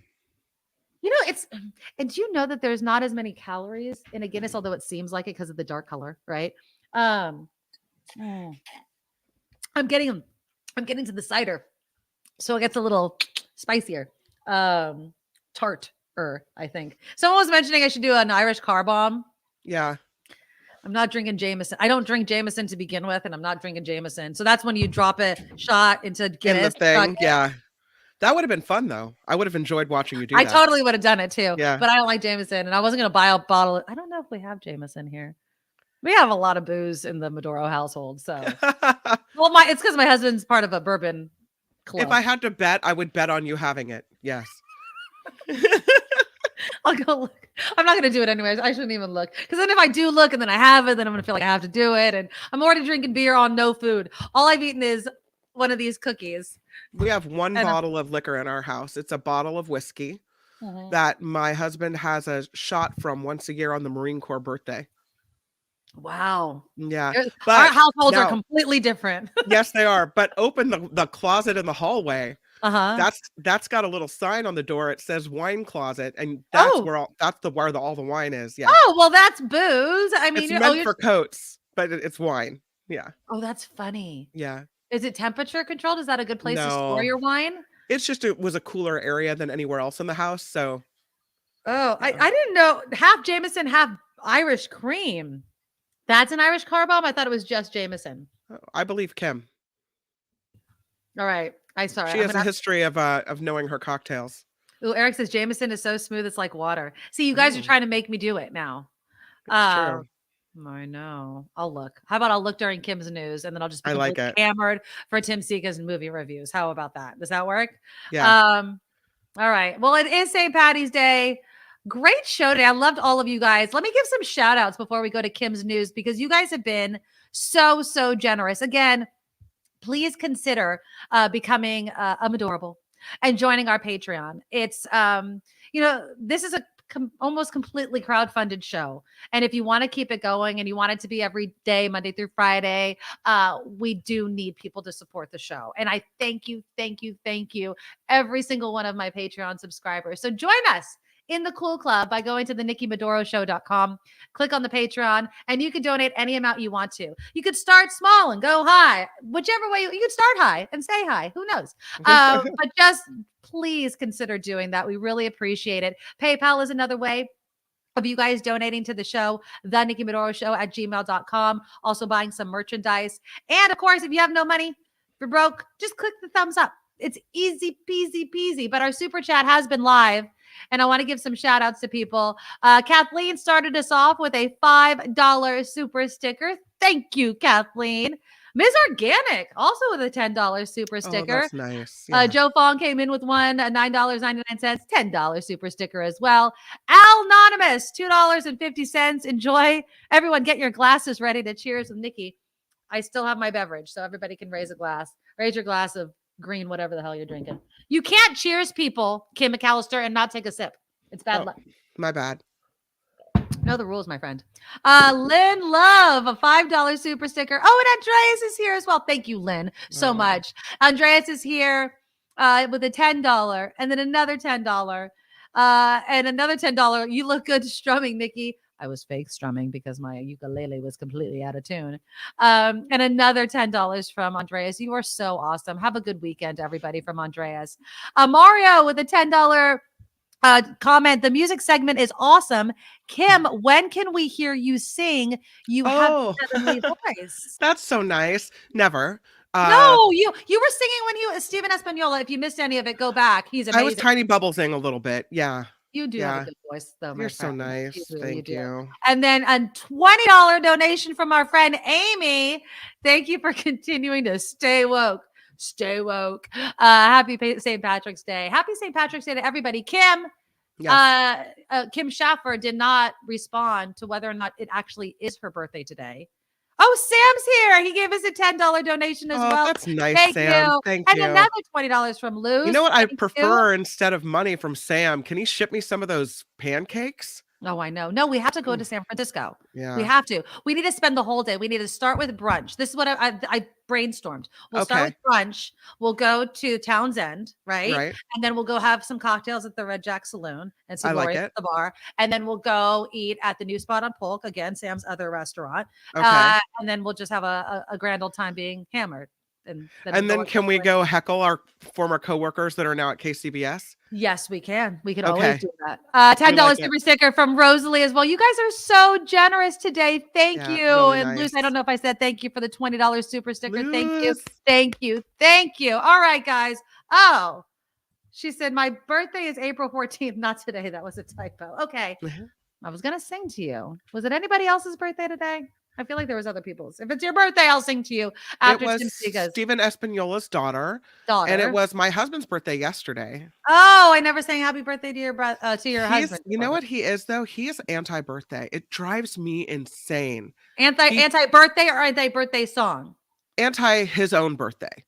And do you know that there's not as many calories in a Guinness, although it seems like it because of the dark color, right? I'm getting to the cider. So it gets a little spicier. Tart-er, I think. Someone was mentioning I should do an Irish car bomb. Yeah. I'm not drinking Jameson. I don't drink Jameson to begin with, and I'm not drinking Jameson. So that's when you drop a shot into Guinness. In the thing, yeah. That would have been fun, though. I would have enjoyed watching you do that. I totally would have done it, too. Yeah. But I don't like Jameson, and I wasn't going to buy a bottle. I don't know if we have Jameson here. We have a lot of booze in the Medoro household, so. Well, it's because my husband's part of a bourbon club. If I had to bet, I would bet on you having it. Yes. I'll go look. I'm not going to do it anyways. I shouldn't even look. Because then if I do look and then I have it, then I'm going to feel like I have to do it. And I'm already drinking beer on no food. All I've eaten is one of these cookies. We have one bottle of liquor in our house. It's a bottle of whiskey that my husband has a shot from once a year on the Marine Corps birthday. Wow. Yeah. But our households are completely different. Yes, they are. But open the closet in the hallway. That's got a little sign on the door. It says wine closet, and that's where all the wine is. Yeah. Oh, well, that's booze. I mean, it's meant for coats, but it's wine. Yeah. Oh, that's funny. Yeah. Is it temperature controlled? Is that a good place to store your wine? It's just it was a cooler area than anywhere else in the house. So. Oh, I didn't know. Half Jameson, half Irish cream. That's an Irish car bomb. I thought it was just Jameson. I believe Kim. All right. She has a history of knowing her cocktails. Oh, Eric says Jameson is so smooth it's like water. See, you guys are trying to make me do it now. True. I know. I'll look. How about I'll look during Kim's news and then I'll just be hammered for Tim Sika's movie reviews. How about that? Does that work? Yeah. All right. Well, it is St. Patty's Day. Great show today. I loved all of you guys. Let me give some shout outs before we go to Kim's news because you guys have been So, so generous. Again, please consider becoming a Medorable and joining our Patreon. It's, this is a almost completely crowdfunded show. And if you want to keep it going and you want it to be every day, Monday through Friday, we do need people to support the show. And I thank you, every single one of my Patreon subscribers. So join us in the Cool Club by going to the NikkiMedoroShow.com, click on the Patreon, and you can donate any amount you want to. You could start small and go high, whichever way you could start high and say hi. Who knows? But just please consider doing that. We really appreciate it. PayPal is another way of you guys donating to the show, the Nikki Medoro Show at gmail.com. Also buying some merchandise. And of course, if you have no money, if you're broke, just click the thumbs up. It's easy peasy. But our super chat has been live. And I want to give some shout outs to people. Kathleen started us off with a $5 super sticker. Thank you, Kathleen. Ms. Organic, also with a $10 super sticker. Oh, that's nice. Yeah. Joe Fong came in with one, $9.99, $10 super sticker as well. Al Anonymous, $2.50. Enjoy. Everyone, get your glasses ready to cheers with Nikki. I still have my beverage, so everybody can raise a glass. Raise your glass of green, whatever the hell you're drinking. You can't cheers people, Kim McAllister, and not take a sip. It's bad luck. My bad. Know the rules, my friend. Lynn Love, a $5 super sticker. Oh, and Andreas is here as well. Thank you, Lynn, so much. Andreas is here with a $10 and then another $10 and another $10. You look good strumming, Nikki. I was fake strumming because my ukulele was completely out of tune. And another $10 from Andreas. You are so awesome. Have a good weekend, everybody, from Andreas. Mario with a $10 comment. The music segment is awesome. Kim, when can we hear you sing? You have a heavenly voice. That's so nice. Never. No, you were singing when he was Steven Espaniola. If you missed any of it, go back. He's amazing. I was tiny bubblesing a little bit. Yeah. You do have a good voice, though. You're so nice. Thank you. And then a $20 donation from our friend Amy. Thank you for continuing to stay woke. Stay woke. Happy St. Patrick's Day. Happy St. Patrick's Day to everybody. Kim, yes. Kim Schaffer did not respond to whether or not it actually is her birthday today. Oh, Sam's here. He gave us a $10 donation as well. That's nice, Thank Sam. you. Thank and you. And another $20 from Lou. You know what I prefer instead of money from Sam? Can he ship me some of those pancakes? Oh, I know. No, we have to go to San Francisco. Yeah. We have to. We need to spend the whole day. We need to start with brunch. This is what I brainstormed. We'll start with brunch. We'll go to Towns End, right? And then we'll go have some cocktails at the Red Jack Saloon and some at the bar. And then we'll go eat at the new spot on Polk, again, Sam's other restaurant. And then we'll just have a grand old time being hammered. And then can we go heckle our former coworkers that are now at KCBS? Yes, we can. We can always do that. $10 super sticker from Rosalie as well. You guys are so generous today. Thank you. Really and Luce, I don't know if I said thank you for the $20 super sticker. Luce. Thank you. Thank you. Thank you. All right, guys. Oh, she said my birthday is April 14th, not today. That was a typo. Okay. I was going to sing to you. Was it anybody else's birthday today? I feel like there was other people's. If it's your birthday, I'll sing to you after Tim Sika's. It was Steven Espaniola's daughter. And it was my husband's birthday yesterday. Oh, I never sang happy birthday to your husband. You know what he is, though? He is anti-birthday. It drives me insane. Anti-birthday or anti-birthday song? Anti his own birthday.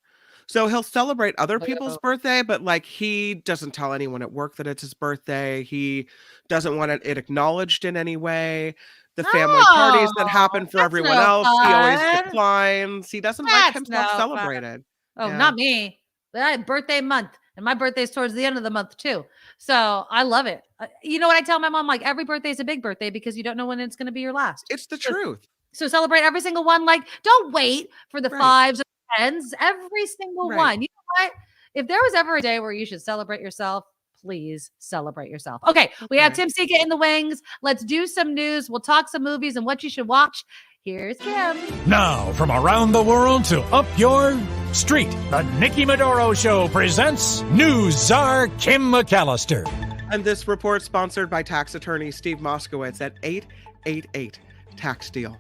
So he'll celebrate other people's birthday, but like he doesn't tell anyone at work that it's his birthday. He doesn't want it acknowledged in any way. The family parties that happen for everyone else, he always declines. He doesn't like himself celebrated. Oh, not me. I have birthday month, and my birthday's towards the end of the month too. So I love it. You know what I tell my mom? Like every birthday is a big birthday because you don't know when it's going to be your last. It's the truth. So celebrate every single one. Like don't wait for the fives or tens. Every single one. You know what? If there was ever a day where you should celebrate yourself, please celebrate yourself. Okay, we have Tim Sika in the wings. Let's do some news. We'll talk some movies and what you should watch. Here's Kim. Now, from around the world to up your street, the Nikki Medoro Show presents News Czar Kim McAllister. And this report sponsored by tax attorney Steve Moskowitz at 888 Tax Deal.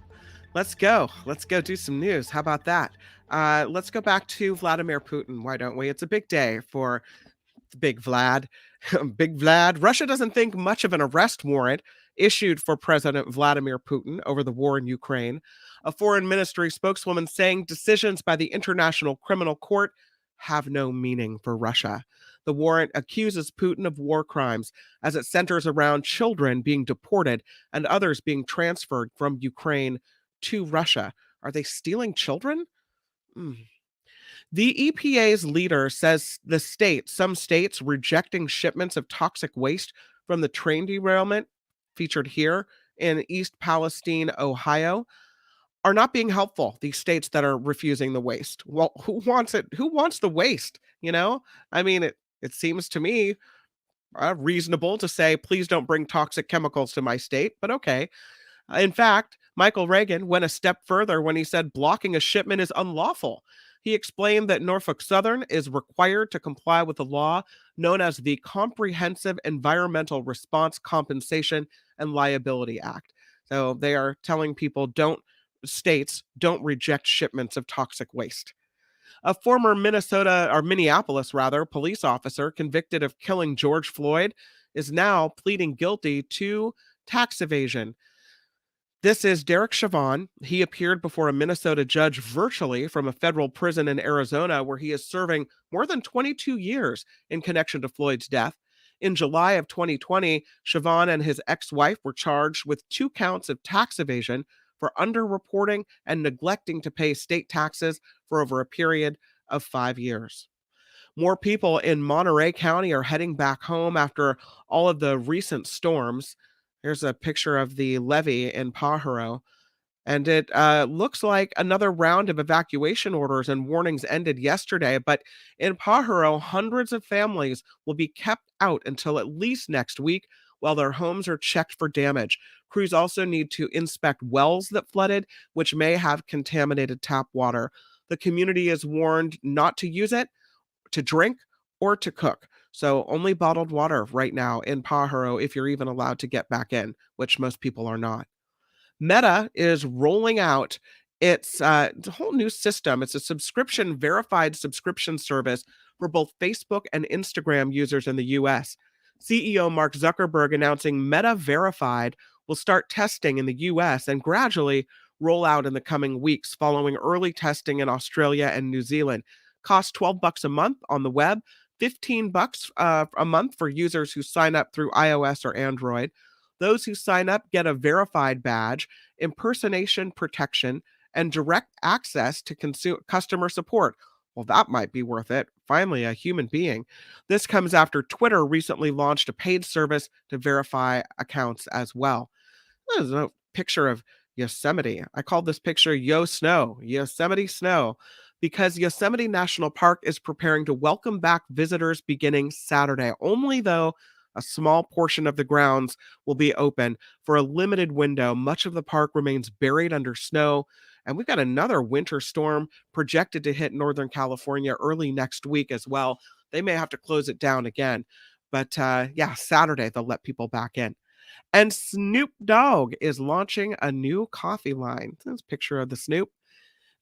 Let's go. Let's go do some news. How about that? Let's go back to Vladimir Putin. Why don't we? It's a big day for Big Vlad. Big Vlad. Russia doesn't think much of an arrest warrant issued for President Vladimir Putin over the war in Ukraine. A foreign ministry spokeswoman saying decisions by the International Criminal Court have no meaning for Russia. The warrant accuses Putin of war crimes as it centers around children being deported and others being transferred from Ukraine to Russia. Are they stealing children? The EPA's leader says some states rejecting shipments of toxic waste from the train derailment featured here in East Palestine, Ohio, are not being helpful. These states that are refusing the waste. Well, who wants it? Who wants the waste? I mean, it seems to me reasonable to say, please don't bring toxic chemicals to my state, but okay. In fact, Michael Reagan went a step further when he said blocking a shipment is unlawful. He explained that Norfolk Southern is required to comply with a law known as the Comprehensive Environmental Response Compensation and Liability Act. So they are telling people states don't reject shipments of toxic waste. A former Minneapolis police officer convicted of killing George Floyd is now pleading guilty to tax evasion. This is Derek Chauvin. He appeared before a Minnesota judge virtually from a federal prison in Arizona, where he is serving more than 22 years in connection to Floyd's death. In July of 2020, Chauvin and his ex-wife were charged with 2 counts of tax evasion for underreporting and neglecting to pay state taxes for over a period of 5 years. More people in Monterey County are heading back home after all of the recent storms. Here's a picture of the levee in Pajaro, and it looks like another round of evacuation orders and warnings ended yesterday. But in Pajaro, hundreds of families will be kept out until at least next week while their homes are checked for damage. Crews also need to inspect wells that flooded, which may have contaminated tap water. The community is warned not to use it to drink or to cook. So only bottled water right now in Pajaro if you're even allowed to get back in, which most people are not. Meta is rolling out its a whole new system. It's a verified subscription service for both Facebook and Instagram users in the US. CEO Mark Zuckerberg announcing Meta Verified will start testing in the US and gradually roll out in the coming weeks following early testing in Australia and New Zealand. Costs $12 a month on the web, $15 a month for users who sign up through iOS or Android. Those who sign up get a verified badge, impersonation protection, and direct access to customer support. Well, that might be worth it. Finally, a human being. This comes after Twitter recently launched a paid service to verify accounts as well. There's a picture of Yosemite. I called this picture Yosemite Snow, because Yosemite National Park is preparing to welcome back visitors beginning Saturday. Only, though, a small portion of the grounds will be open for a limited window. Much of the park remains buried under snow, and we've got another winter storm projected to hit Northern California early next week as well. They may have to close it down again. But Saturday, they'll let people back in. And Snoop Dogg is launching a new coffee line. That's a picture of the Snoop.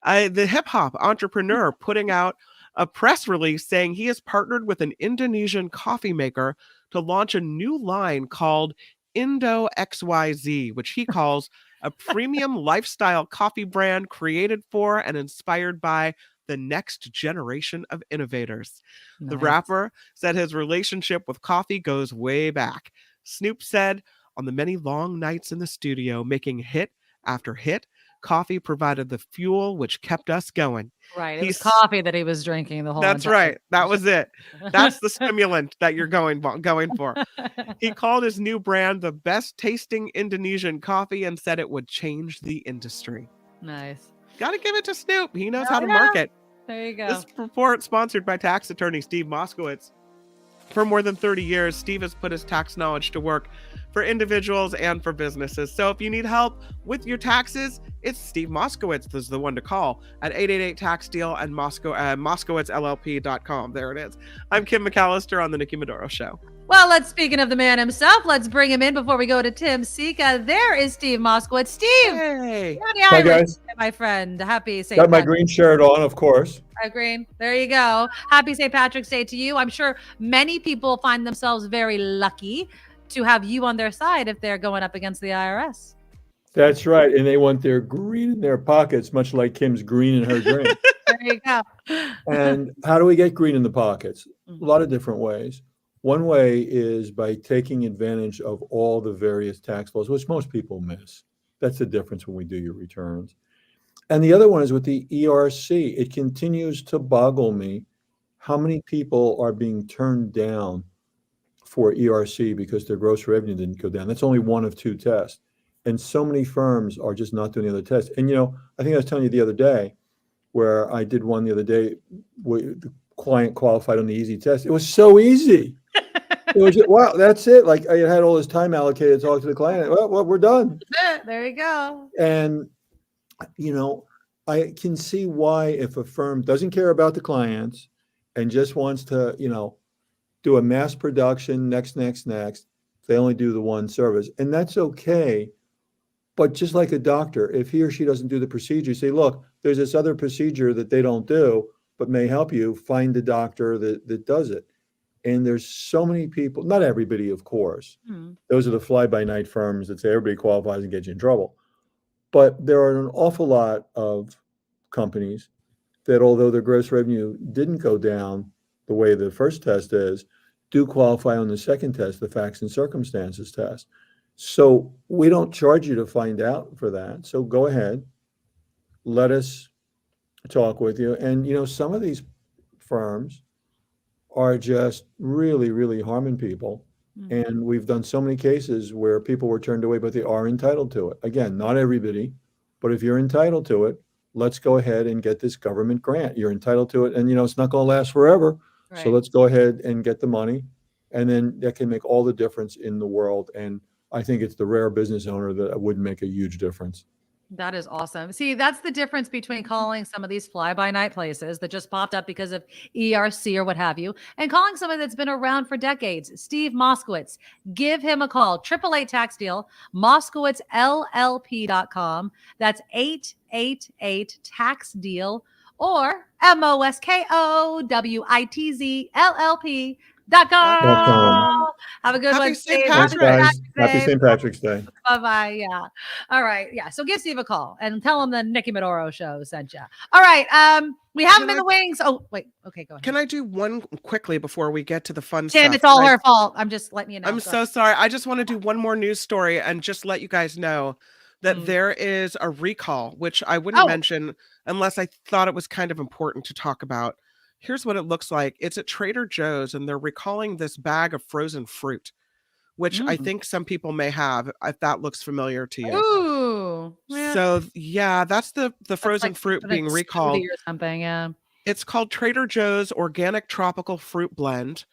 The hip-hop entrepreneur putting out a press release saying he has partnered with an Indonesian coffee maker to launch a new line called Indo XYZ, which he calls a premium lifestyle coffee brand created for and inspired by the next generation of innovators. Nice. The rapper said his relationship with coffee goes way back. Snoop said, on the many long nights in the studio making hit after hit, coffee provided the fuel which kept us going. Right. It was coffee that he was drinking the whole time. That's right. That was it. That's the stimulant that you're going for. He called his new brand the best tasting Indonesian coffee and said it would change the industry. Nice. Got to give it to Snoop. He knows how to market. There you go. This report sponsored by tax attorney Steve Moskowitz. For more than 30 years, Steve has put his tax knowledge to work for individuals and for businesses. So if you need help with your taxes, it's Steve Moskowitz is the one to call at 888-TAX-DEAL and MoskowitzLLP.com. There it is. I'm Kim McAllister on the Nikki Medoro Show. Well, speaking of the man himself, let's bring him in before we go to Tim Sika. There is Steve Moskowitz. Steve! Hey! Hi, guys. My friend. Happy St. Got my green shirt on, of course. Green. There you go. Happy St. Patrick's Day to you. I'm sure many people find themselves very lucky to have you on their side if they're going up against the IRS. That's right. And they want their green in their pockets, much like Kim's green in her drink. There you go. And how do we get green in the pockets? A lot of different ways. One way is by taking advantage of all the various tax laws, which most people miss. That's the difference when we do your returns. And the other one is with the ERC. It continues to boggle me how many people are being turned down for ERC because their gross revenue didn't go down. That's only one of 2 tests. And so many firms are just not doing the other tests. And, I think I was telling you the other day where I did one the other day where the client qualified on the easy test. It was so easy. It was just, wow, that's it. Like I had all this time allocated to talk to the client. Well, we're done. There you go. And, I can see why if a firm doesn't care about the clients and just wants to, do a mass production, next, they only do the one service. And that's okay. But just like a doctor, if he or she doesn't do the procedure, say, look, there's this other procedure that they don't do, but may help you find the doctor that does it. And there's so many people, not everybody, of course. Those are the fly-by-night firms that say everybody qualifies and gets you in trouble. But there are an awful lot of companies that, although their gross revenue didn't go down the way the first test is, do qualify on the second test, the facts and circumstances test. So we don't charge you to find out for that. So go ahead, let us talk with you. And, some of these firms are just really, really harming people. And we've done so many cases where people were turned away, but they are entitled to it. Again, not everybody, but if you're entitled to it, let's go ahead and get this government grant. You're entitled to it. And, it's not going to last forever. Right. So let's go ahead and get the money. And then that can make all the difference in the world. And I think it's the rare business owner that would make a huge difference. That is awesome. See, that's the difference between calling some of these fly-by-night places that just popped up because of ERC or what have you, and calling somebody that's been around for decades. Steve Moskowitz. Give him a call. 888 tax deal. MoskowitzLLP.com. That's 888 tax deal or MoskowitzzLLP.com. Have a good one. Thanks, guys. Happy St. Patrick's Day. Bye-bye. Yeah. All right. Yeah. So give Steve a call and tell him the Nikki Medoro Show sent you. All right. We have him in the wings. Oh, wait. Okay, go ahead. Can I do one quickly before we get to the fun Tim, stuff? it's all her fault. I'm just letting you know. I'm so sorry. I just want to do one more news story and just let you guys know that there is a recall, which I wouldn't mention unless I thought it was kind of important to talk about. Here's what it looks like. It's at Trader Joe's, and they're recalling this bag of frozen fruit, which I think some people may have, if that looks familiar to you. Ooh. Yeah. So, yeah, that's the frozen fruit being recalled. Or something, yeah. It's called Trader Joe's Organic Tropical Fruit Blend,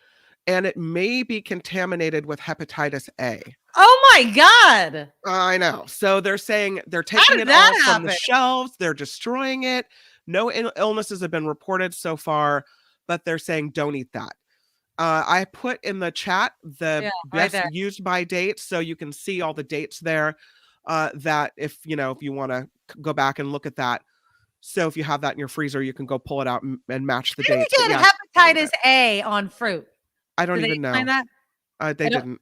and it may be contaminated with hepatitis A. Oh, my God. I know. So they're saying they're taking it all from the shelves. They're destroying it. No illnesses have been reported so far, but they're saying don't eat that. I put in the chat the best used by dates, so you can see all the dates there. That if you want to go back and look at that. So if you have that in your freezer, you can go pull it out and match the dates. How did you get hepatitis A on fruit? I don't even know. That? They didn't.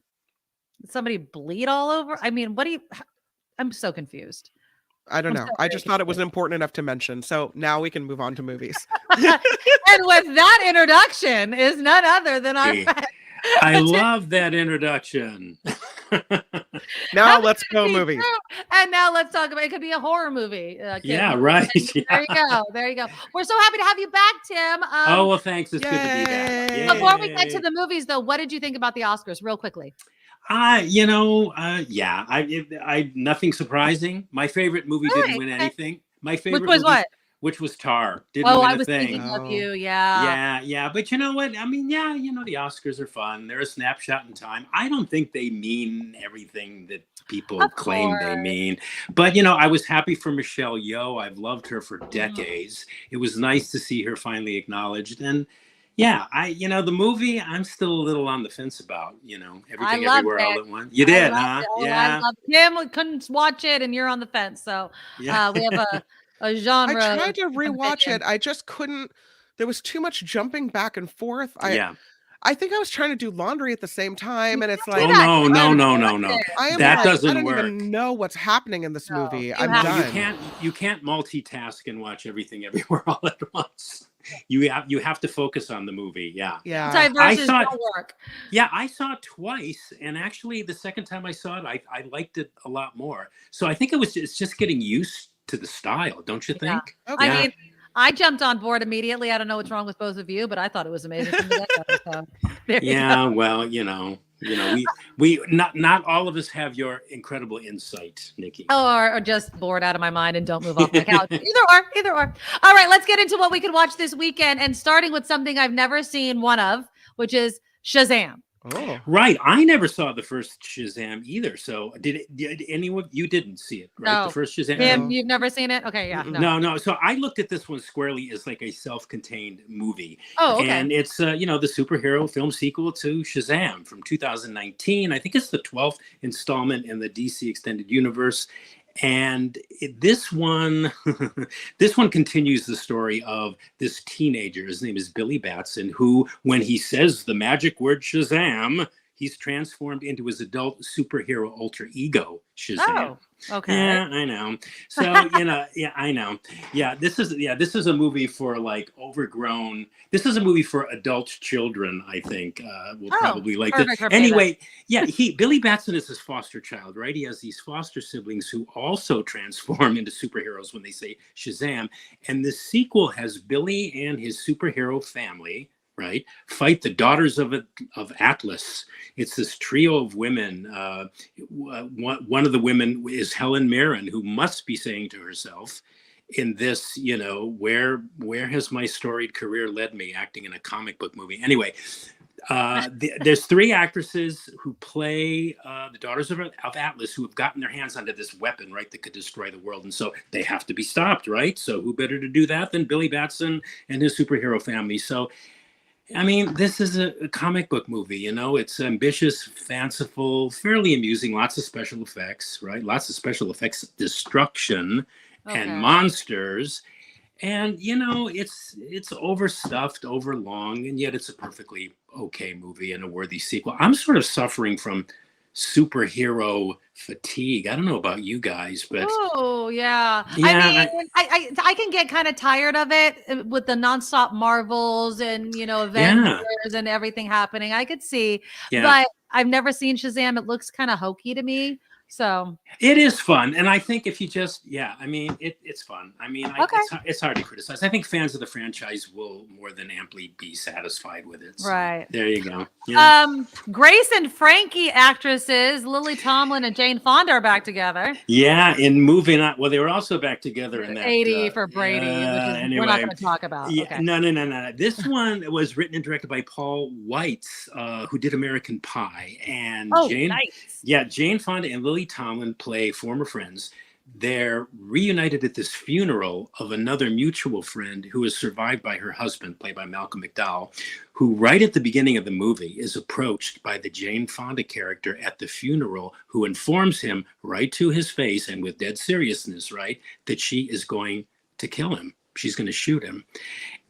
Did somebody bleed all over? I mean, I'm so confused. I don't know. I just thought it was important enough to mention. So now we can move on to movies. And with that introduction is none other than our friend. I love that introduction. Now let's go movies. And now let's talk about it. Could be a horror movie. Yeah, right. There you go. There you go. We're so happy to have you back, Tim. Oh, well, thanks. It's good to be back. Yay. Before we get to the movies, though, what did you think about the Oscars, real quickly? Nothing surprising. My favorite movie didn't win anything. My favorite Which was movie, what? Which was Tar. Didn't win I was a thing. thinking of you. Yeah. Yeah. But you know what? I mean, the Oscars are fun. They're a snapshot in time. I don't think they mean everything that people claim they mean. But, I was happy for Michelle Yeoh. I've loved her for decades. It was nice to see her finally acknowledged. And yeah, the movie, I'm still a little on the fence about, everything everywhere all at once. You did, huh? Yeah. I loved him. We couldn't watch it, and you're on the fence. So we have a genre. I tried to rewatch it. I just couldn't. There was too much jumping back and forth. I think I was trying to do laundry at the same time, and it's like, oh no. I am That like, doesn't I don't work. even know what's happening in this movie. I'm No, done. you can't multitask and watch everything everywhere all at once. You have to focus on the movie. Yeah. Diverses don't work. Yeah, I saw it twice, and actually the second time I saw it, I liked it a lot more. So I think it's just getting used to the style, don't you think? Yeah. I mean, I jumped on board immediately. I don't know what's wrong with both of you, but I thought it was amazing. Well, we not all of us have your incredible insight, Nikki. Or just bored out of my mind and don't move off my couch. Either or. All right, let's get into what we could watch this weekend, and starting with something I've never seen one of, which is Shazam. Oh. Right. I never saw the first Shazam either. So did anyone? You didn't see it, right? No. The first Shazam? Tim, you've never seen it? Okay, yeah. No. So I looked at this one squarely as like a self-contained movie. Oh, okay. And it's, the superhero film sequel to Shazam from 2019. I think it's the 12th installment in the DC Extended Universe. And this one continues the story of this teenager. His name is Billy Batson, who, when he says the magic word Shazam, he's transformed into his adult superhero alter ego, Shazam. Oh, okay. Yeah, I know. So, I know. Yeah, this is a movie for like overgrown. This is a movie for adult children, I think. Will probably like this. Anyway, Billy Batson is his foster child, right? He has these foster siblings who also transform into superheroes when they say Shazam. And the sequel has Billy and his superhero family, right, fight the Daughters of Atlas. It's this trio of women. One of the women is Helen Mirren, who must be saying to herself, in this, where has my storied career led me, acting in a comic book movie? Anyway, there's three actresses who play the Daughters of Atlas, who have gotten their hands onto this weapon, right, that could destroy the world. And so they have to be stopped, right? So who better to do that than Billy Batson and his superhero family? So I mean, this is a comic book movie, it's ambitious, fanciful, fairly amusing, lots of special effects, right? Lots of special effects, destruction and monsters. And, it's overstuffed, overlong, and yet it's a perfectly okay movie and a worthy sequel. I'm sort of suffering from superhero fatigue. I don't know about you guys, but I mean, I can get kind of tired of it with the nonstop Marvels and Avengers and everything happening. I could see, but I've never seen Shazam. It looks kind of hokey to me. So it is fun, and I think if you just it's fun. I mean, it's hard to criticize. I think fans of the franchise will more than amply be satisfied with it. So right there you go. Yeah. Grace and Frankie actresses Lily Tomlin and Jane Fonda are back together. Yeah, in moving on. Well, they were also back together in that 80 for Brady, which is, we're not going to talk about. Yeah, okay. No. This one was written and directed by Paul Weitz, who did American Pie, and Jane Fonda and Lily Tomlin play former friends. They're reunited at this funeral of another mutual friend who is survived by her husband, played by Malcolm McDowell, who right at the beginning of the movie is approached by the Jane Fonda character at the funeral, who informs him right to his face and with dead seriousness, right, that she is going to kill him. She's going to shoot him.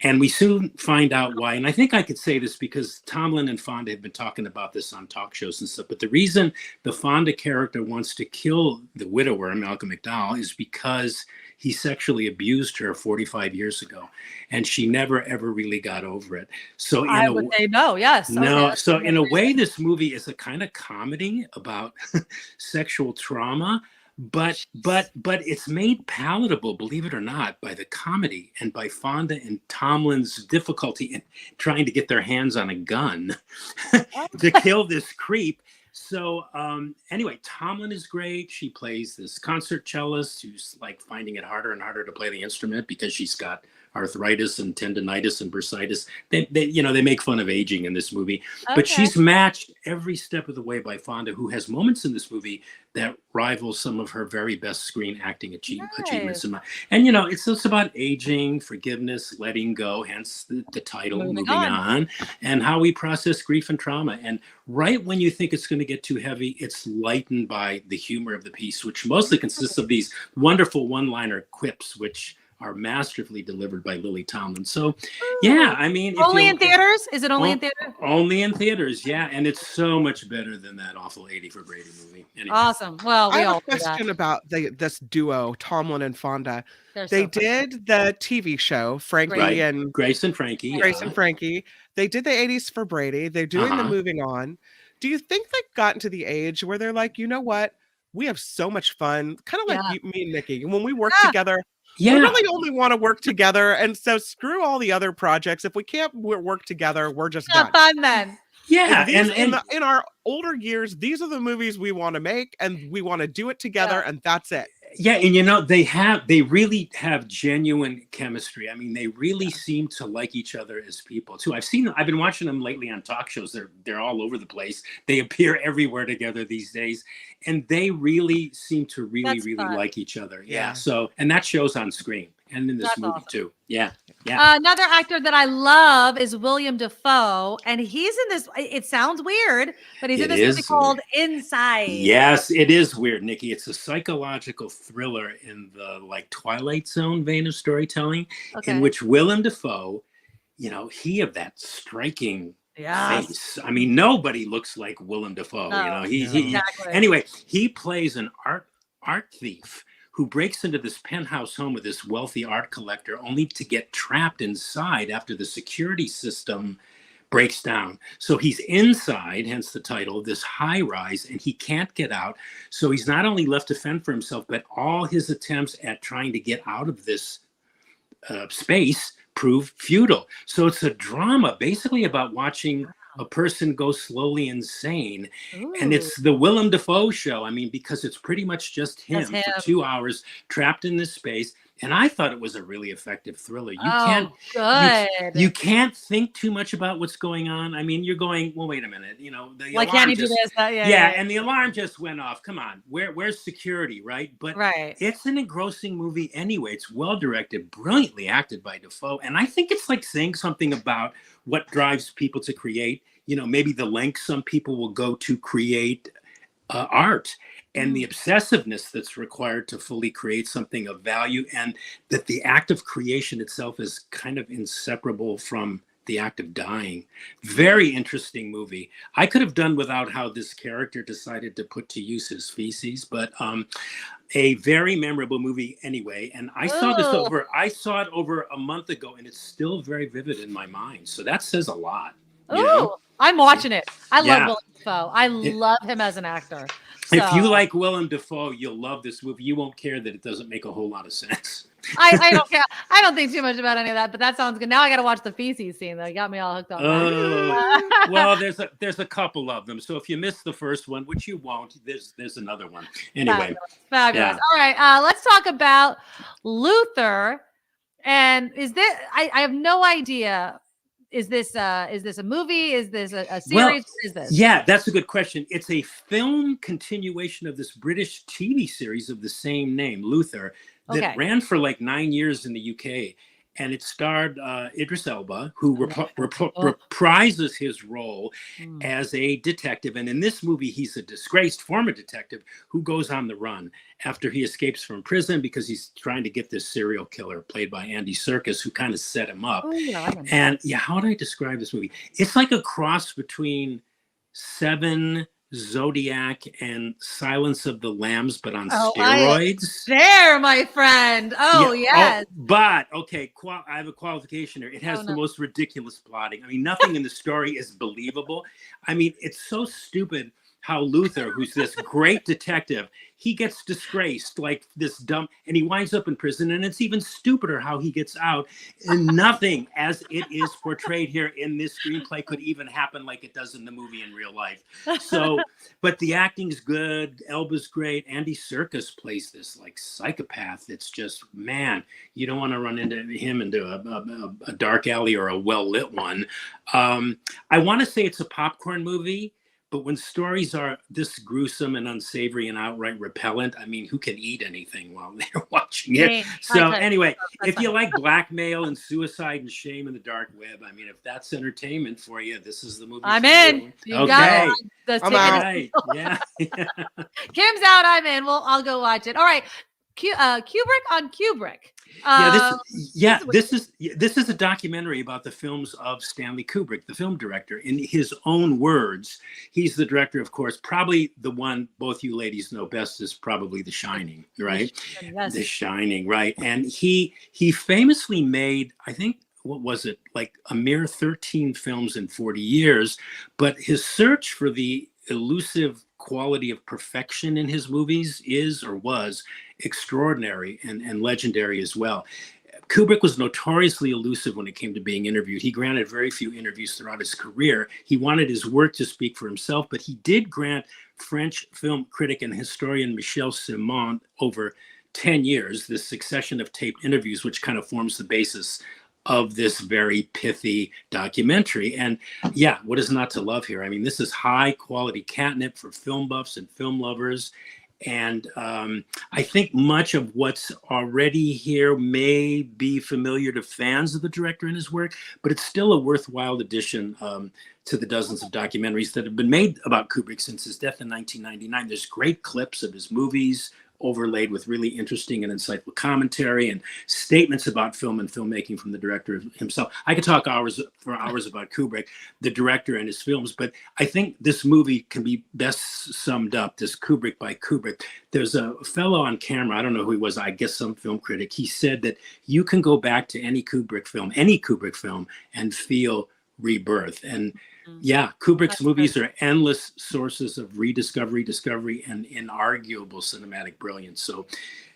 And we soon find out why. And I think I could say this because Tomlin and Fonda have been talking about this on talk shows and stuff. But the reason the Fonda character wants to kill the widower, Malcolm McDowell, is because he sexually abused her 45 years ago. And she never, ever really got over it. So I would say no, yes. No. Okay. So in a way, this movie is a kind of comedy about sexual trauma. But it's made palatable, believe it or not, by the comedy and by Fonda and Tomlin's difficulty in trying to get their hands on a gun to kill this creep. So anyway, Tomlin is great. She plays this concert cellist who's like finding it harder and harder to play the instrument because she's got arthritis and tendonitis and bursitis. They make fun of aging in this movie, but she's matched every step of the way by Fonda, who has moments in this movie that rival some of her very best screen acting achievements. And it's just about aging, forgiveness, letting go, hence the title, Moving on, and how we process grief and trauma. And right when you think it's going to get too heavy, it's lightened by the humor of the piece, which mostly consists of these wonderful one-liner quips, which are masterfully delivered by Lily Tomlin. So, yeah, I mean, only in theaters? Is it only in theaters? Only in theaters, yeah, and it's so much better than that awful 80 for Brady movie. Anyway. Awesome. Well, I have a question about this duo, Tomlin and Fonda. They did the TV show, Frankie and Grace and Frankie. Grace and Frankie. They did the 80s for Brady. They're doing the Moving On. Do you think they've gotten to the age where they're like, you know what? We have so much fun, kind of like me and Nikki. When we work together, we really only want to work together. And so screw all the other projects. If we can't work together, we're just not fun then. Yeah. And in our older years, these are the movies we want to make, and we want to do it together, and that's it. Yeah, and you know, they really have genuine chemistry. I mean, they really seem to like each other as people too. I've been watching them lately on talk shows. They're all over the place. They appear everywhere together these days, and they really seem to really like each other. Yeah. So, and that shows on screen and in this movie too. Yeah. Another actor that I love is William Dafoe, and he's in this. It sounds weird, but he's in this movie called Inside. Yes, it is weird, Nikki. It's a psychological thriller in the Twilight Zone vein of storytelling, in which Willem Dafoe, you know, he have that striking face. I mean, nobody looks like Willem Dafoe. No, you know, anyway, he plays an art thief who breaks into this penthouse home with this wealthy art collector only to get trapped inside after the security system breaks down. So he's inside, hence the title, this high rise, and he can't get out. So he's not only left to fend for himself, but all his attempts at trying to get out of this space prove futile. So it's a drama basically about watching a person go slowly insane. Ooh. And it's the Willem Dafoe show. I mean, because it's pretty much just him for 2 hours trapped in this space. And I thought it was a really effective thriller. You can't think too much about what's going on. I mean, you're going, well, wait a minute, you know, the like, can you do this? And the alarm just went off. Come on, where's security, right? But it's an engrossing movie anyway. It's well directed, brilliantly acted by Dafoe, and I think it's like saying something about what drives people to create. You know, maybe the length some people will go to create art. And the obsessiveness that's required to fully create something of value, and that the act of creation itself is kind of inseparable from the act of dying. Very interesting movie. I could have done without how this character decided to put to use his feces, but a very memorable movie anyway. And I saw it over a month ago, and it's still very vivid in my mind. So that says a lot. You know? I'm watching it. I love Willem Dafoe. I love him as an actor. So. If you like Willem Dafoe, you'll love this movie. You won't care that it doesn't make a whole lot of sense. I don't care. I don't think too much about any of that, but that sounds good. Now I got to watch the feces scene, though. You got me all hooked up. Well, there's a couple of them. So if you missed the first one, which you won't, there's another one. Anyway. Fabulous. Yeah. All right. Let's talk about Luther. And I have no idea. Is this a movie? Is this a series? Well, what is this? Yeah, that's a good question. It's a film continuation of this British TV series of the same name, Luther, that ran for like 9 years in the UK. And it starred Idris Elba, who reprises his role as a detective. And in this movie, he's a disgraced former detective who goes on the run after he escapes from prison because he's trying to get this serial killer played by Andy Serkis, who kind of set him up. How do I describe this movie? It's like a cross between Seven, Zodiac, and Silence of the Lambs, but on steroids. There, my friend. Yes. But okay, I have a qualification here. It has the most ridiculous plotting. I mean, nothing in the story is believable. I mean, it's so stupid how Luther, who's this great detective, he gets disgraced like this dumb, and he winds up in prison. And it's even stupider how he gets out. And nothing, as it is portrayed here in this screenplay, could even happen like it does in the movie in real life. So, but the acting's good. Elba's great. Andy Serkis plays this like psychopath. It's just, man, you don't want to run into him into a dark alley or a well-lit one. I want to say it's a popcorn movie. But when stories are this gruesome and unsavory and outright repellent, I mean, who can eat anything while they're watching it? So anyway, if you like blackmail and suicide and shame in the dark web, I mean, if that's entertainment for you, this is the movie. I'm in. You got it. I'm out. Yeah. Kim's out. I'm in. Well, I'll go watch it. All right. Kubrick on Kubrick. This is a documentary about the films of Stanley Kubrick, the film director. In his own words, he's the director, of course. Probably the one both you ladies know best is probably The Shining, right? Yes. The Shining, right? And he famously made, I think, what was it, like a mere 13 films in 40 years, but his search for the elusive quality of perfection in his movies is or was extraordinary and legendary as well. Kubrick was notoriously elusive when it came to being interviewed. He granted very few interviews throughout his career. He wanted his work to speak for himself, but he did grant French film critic and historian Michel Simon over 10 years this succession of taped interviews, which kind of forms the basis of this very pithy documentary. And yeah, what is not to love here? I mean, this is high quality catnip for film buffs and film lovers. And I think much of what's already here may be familiar to fans of the director and his work, but it's still a worthwhile addition to the dozens of documentaries that have been made about Kubrick since his death in 1999. There's great clips of his movies, overlaid with really interesting and insightful commentary and statements about film and filmmaking from the director himself. I could talk for hours about Kubrick, the director and his films, but I think this movie can be best summed up, this Kubrick by Kubrick. There's a fellow on camera, I don't know who he was, I guess some film critic, he said that you can go back to any Kubrick film and feel rebirth. And yeah, Kubrick's movies are endless sources of rediscovery, discovery, and inarguable cinematic brilliance. So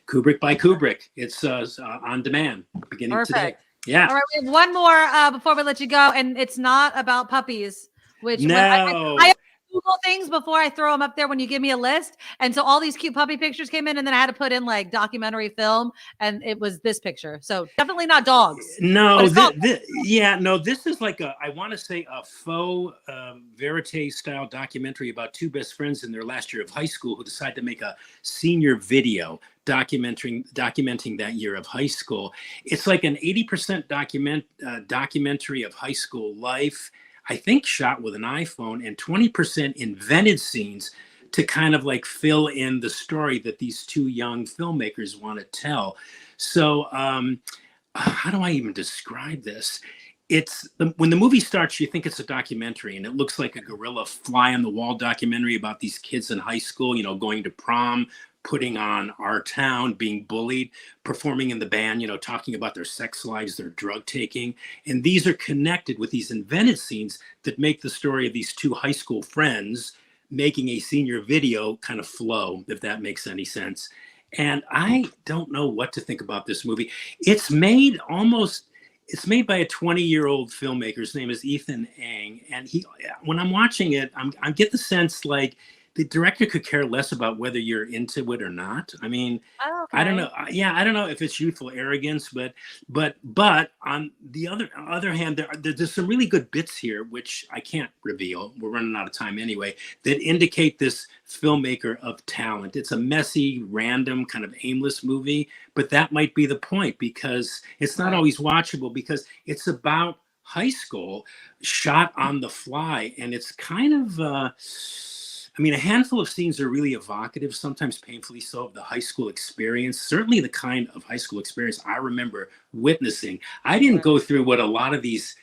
Kubrick by Kubrick, it's on demand beginning today. Yeah. All right, we have one more before we let you go, and it's not about puppies, which I Google things before I throw them up there when you give me a list. And so all these cute puppy pictures came in, and then I had to put in like documentary film, and it was this picture. So definitely not dogs. No, this is like I want to say a faux verite style documentary about two best friends in their last year of high school who decide to make a senior video documenting that year of high school. It's like an 80% documentary of high school life, I think shot with an iPhone, and 20% invented scenes to kind of like fill in the story that these two young filmmakers want to tell. So how do I even describe this? When the movie starts, you think it's a documentary, and it looks like a guerrilla fly on the wall documentary about these kids in high school, you know, going to prom, putting on Our Town, being bullied, performing in the band, you know, talking about their sex lives, their drug taking. And these are connected with these invented scenes that make the story of these two high school friends making a senior video kind of flow, if that makes any sense. And I don't know what to think about this movie. It's made by a 20-year-old filmmaker. His name is Ethan Ang. And when I'm watching it, I get the sense like the director could care less about whether you're into it or not. I mean, I don't know. Yeah, I don't know if it's youthful arrogance, but on the other hand, there's some really good bits here, which I can't reveal. We're running out of time anyway, that indicate this filmmaker of talent. It's a messy, random, kind of aimless movie, but that might be the point, because it's not always watchable, because it's about high school shot on the fly. And it's kind of, I mean, a handful of scenes are really evocative, sometimes painfully so, of the high school experience, certainly the kind of high school experience I remember witnessing. I didn't go through what a lot of these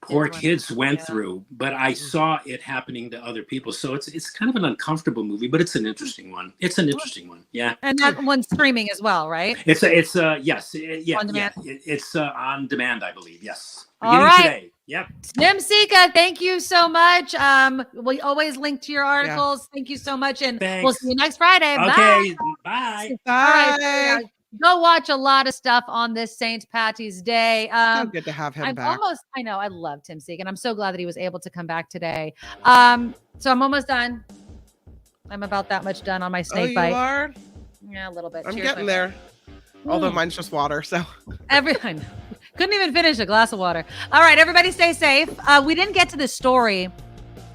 poor kids went through, but I saw it happening to other people. So it's kind of an uncomfortable movie, but it's an interesting one. It's an interesting one. Yeah. And that one's streaming as well, right? It's on demand. It's on demand, I believe. Yes. All right. Today. Yep. Tim Sika, thank you so much. We always link to your articles. Yeah. Thank you so much. And we'll see you next Friday. Okay. Bye. Bye. All right, go watch a lot of stuff on this St. Patty's Day. So good to have him back. I know, I love Tim Sika, and I'm so glad that he was able to come back today. So I'm almost done. I'm about that much done on my snake bite. You are? Yeah, a little bit. I'm getting there. Although mine's just water, so. Everyone couldn't even finish a glass of water. All right, everybody stay safe. We didn't get to the story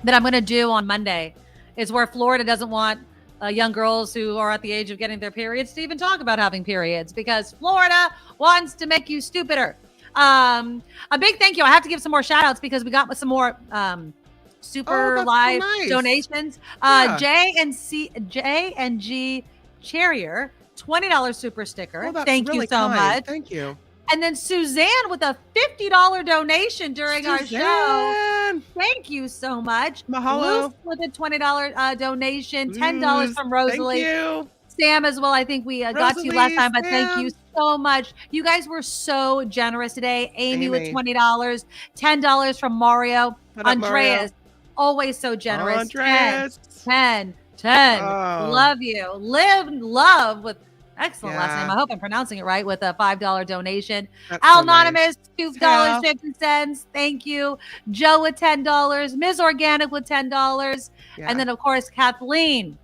that I'm going to do on Monday. It's where Florida doesn't want young girls who are at the age of getting their periods to even talk about having periods, because Florida wants to make you stupider. A big thank you. I have to give some more shout outs because we got some more super live donations. J and G Charrier $20 super sticker. Oh, that's Thank really you so kind. much. Thank you. And then Suzanne with a $50 donation during our show. Thank you so much. Mahalo. Luce with a $20 donation, $10 from Rosalie. Thank you. Sam as well. I think we got to you last time, but thank you so much. You guys were so generous today. Amy with $20, $10 from Mario. Andreas, always so generous. Andreas. 10. Oh. Love you. Live love with excellent last name. I hope I'm pronouncing it right with a $5 donation. That's Al so nice. Anonymous, $2.50. Thank you. Joe with $10. Ms. Organic with $10. And then, of course, Kathleen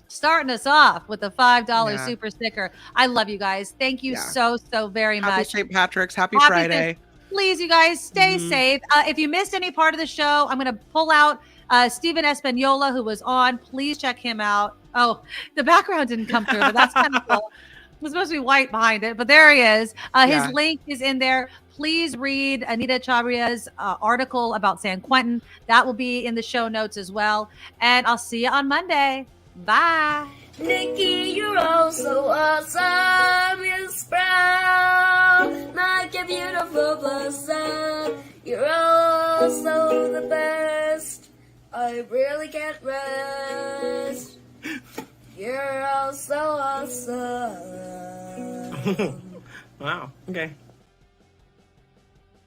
starting us off with a $5 super sticker. I love you guys. Thank you so very much. Happy St. Patrick's. Happy Friday. Please, you guys, stay safe. If you missed any part of the show, I'm going to pull out Steven Espaniola, who was on. Please check him out. Oh, the background didn't come through, but that's kind of cool. It was supposed to be white behind it, but there he is. His link is in there. Please read Anita Chabria's article about San Quentin. That will be in the show notes as well. And I'll see you on Monday. Bye. Nikki, you're all so awesome. Miss Brown, like a beautiful blossom. You're all so the best. I really can't rest. You're all so awesome. Wow. Okay.